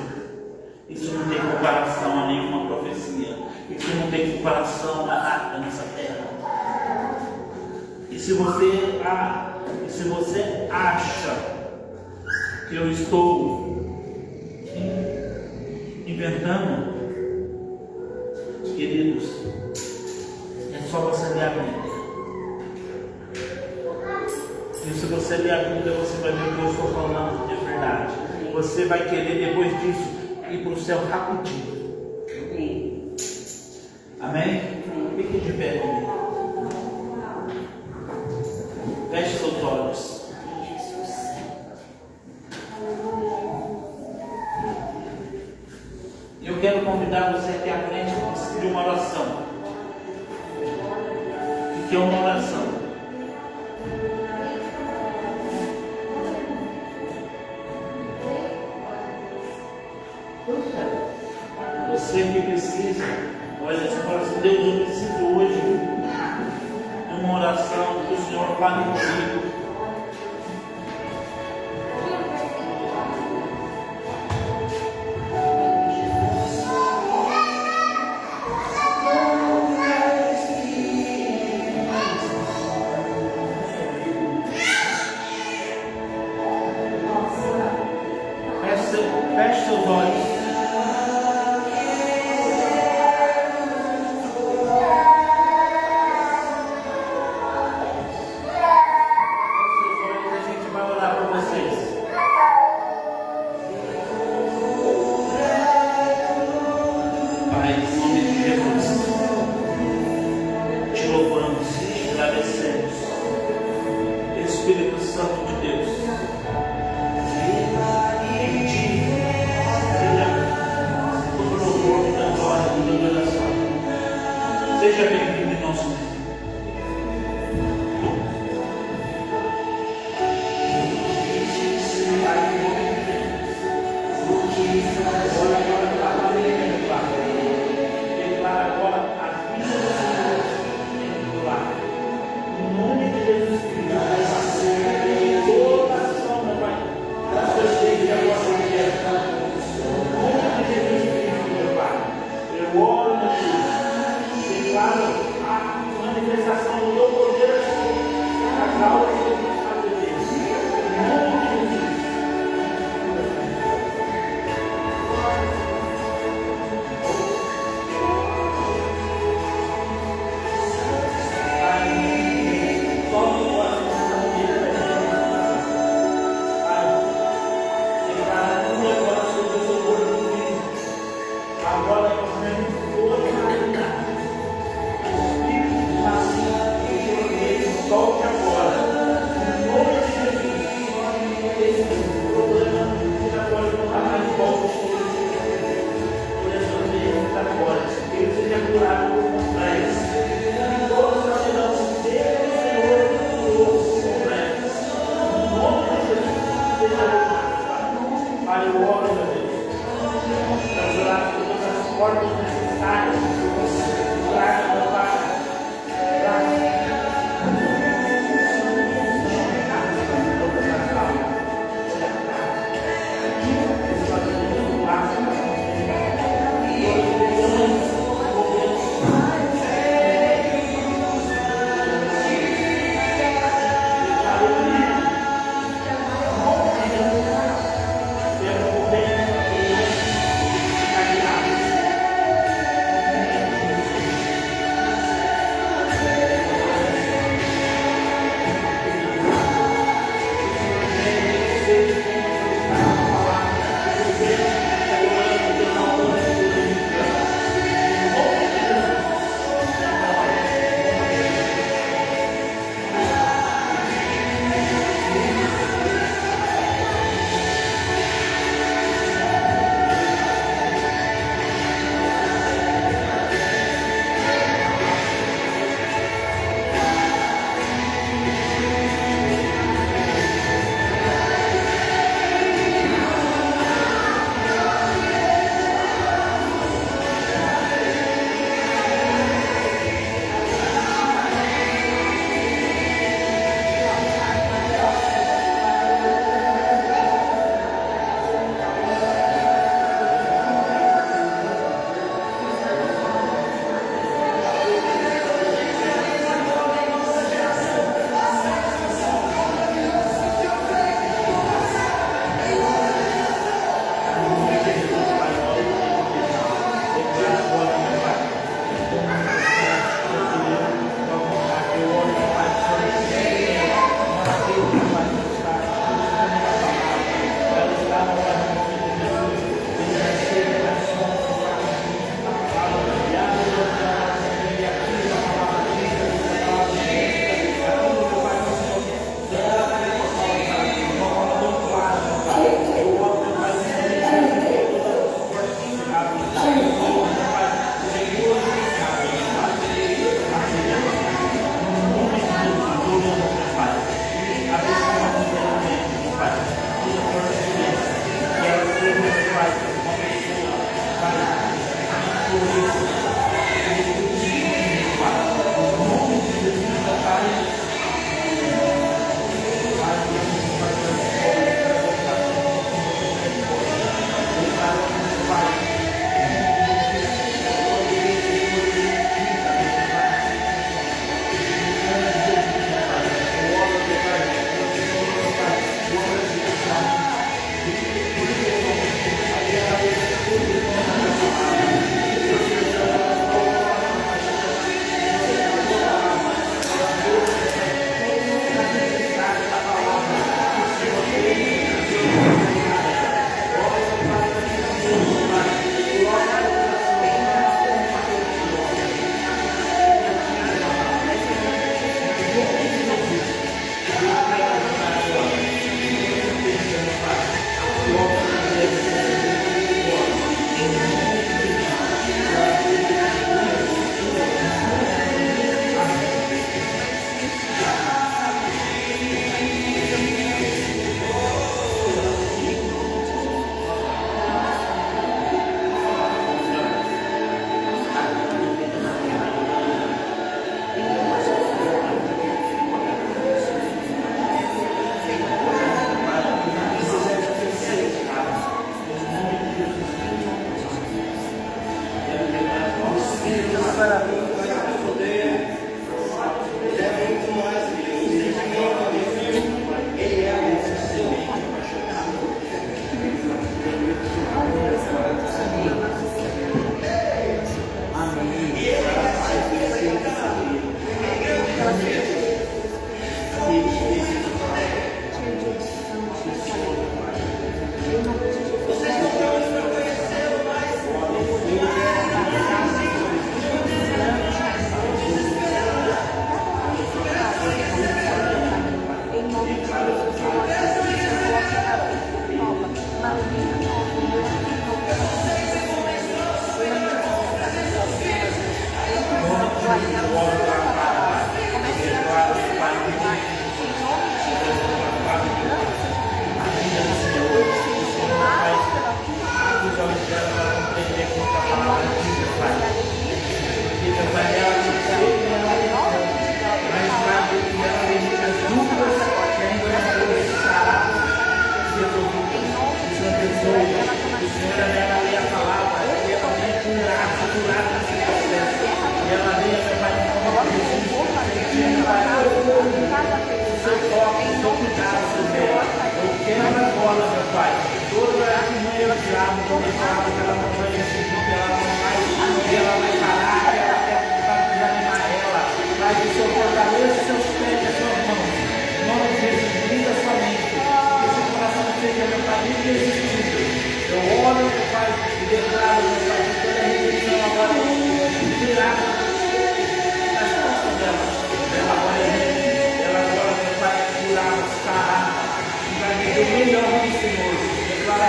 isso não tem comparação a nenhuma profecia, isso não tem comparação a nada nessa terra. E se você acha que eu estou inventando, queridos, é só você ler a Bíblia. E se você ler a Bíblia, você vai ver o que eu estou falando de verdade. Você vai querer depois disso ir para o céu rapidinho. Amém? Fique de pé comigo. Feche seus olhos. Eu quero convidar você aqui à frente de uma oração. O que é uma oração? Você que precisa, olha, você fala assim, Deus, eu preciso hoje de uma oração, que o Senhor fale comigo. Feche seus olhos.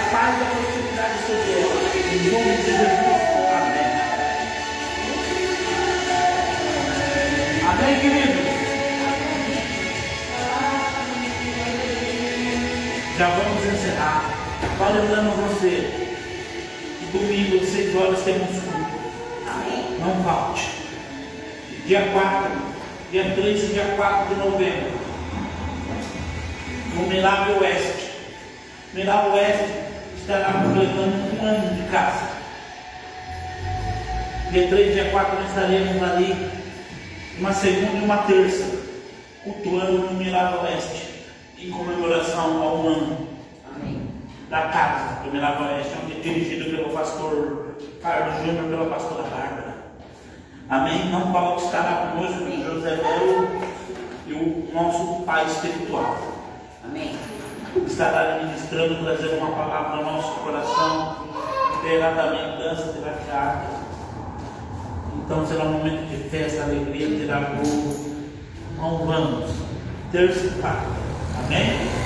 a paz e a prosperidade sobre ela. Em nome de Jesus. Amém. Amém, queridos? Já vamos encerrar. Só lembrando você, domingo, às 6 horas, temos culto. Não falte. Dia 4, dia 3 e dia 4 de novembro, no Milagre Oeste. Milagre Oeste estará completando 1 ano de casa. Dia 3 e dia 4 nós estaremos ali, uma segunda e uma terça, cultuando no Milagre Oeste, em comemoração ao 1 ano da casa do Milagre Oeste, onde é dirigido pelo pastor Carlos Júnior e pela pastora Bárbara. Amém? Não falte, estará conosco o José Melo e o nosso pai espiritual. Amém? Estará ministrando, trazendo uma palavra ao nosso coração, terá também dança, terá teatro. Então será um momento de festa, alegria, terá bolo. Não vamos, terça e quarta. Amém?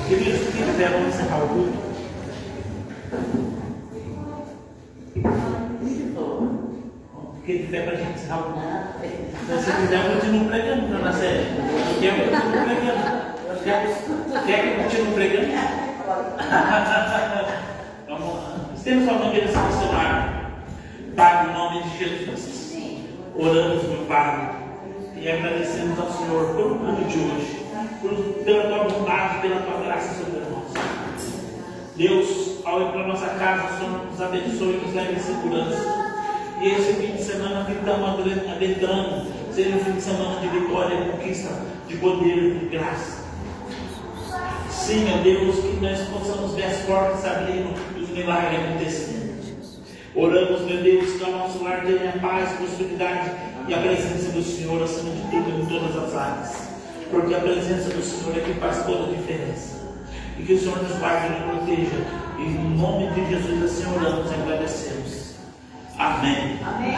Queridos, que quiser, vamos encerrar o culto. Fiquei de fé para a gente encerrar o culto. Se você quiser, eu continuo pregando para na série. Eu quero que eu continue pregando. Quer que eu continue pregando? Vamos lá. Estamos falando de direção missionária. Pai, no nome de Jesus, oramos, meu Pai, e agradecemos ao Senhor pelo culto de hoje, pela tua bondade, pela tua graça sobre nós. Deus, ao ir para a nossa casa, o Senhor nos abençoe e nos leve em segurança. E esse fim de semana que estamos adentrando seja um fim de semana de vitória, conquista, de poder, de graça. Sim, meu Deus, que nós possamos ver as portas abrindo e os milagres acontecendo. Oramos, meu Deus, que o nosso lar tenha paz, prosperidade e a presença do Senhor acima de tudo em todas as áreas. Porque a presença do Senhor é que faz toda a diferença. E que o Senhor nos guarde e nos proteja. E em nome de Jesus assim oramos e agradecemos. Amém. Amém.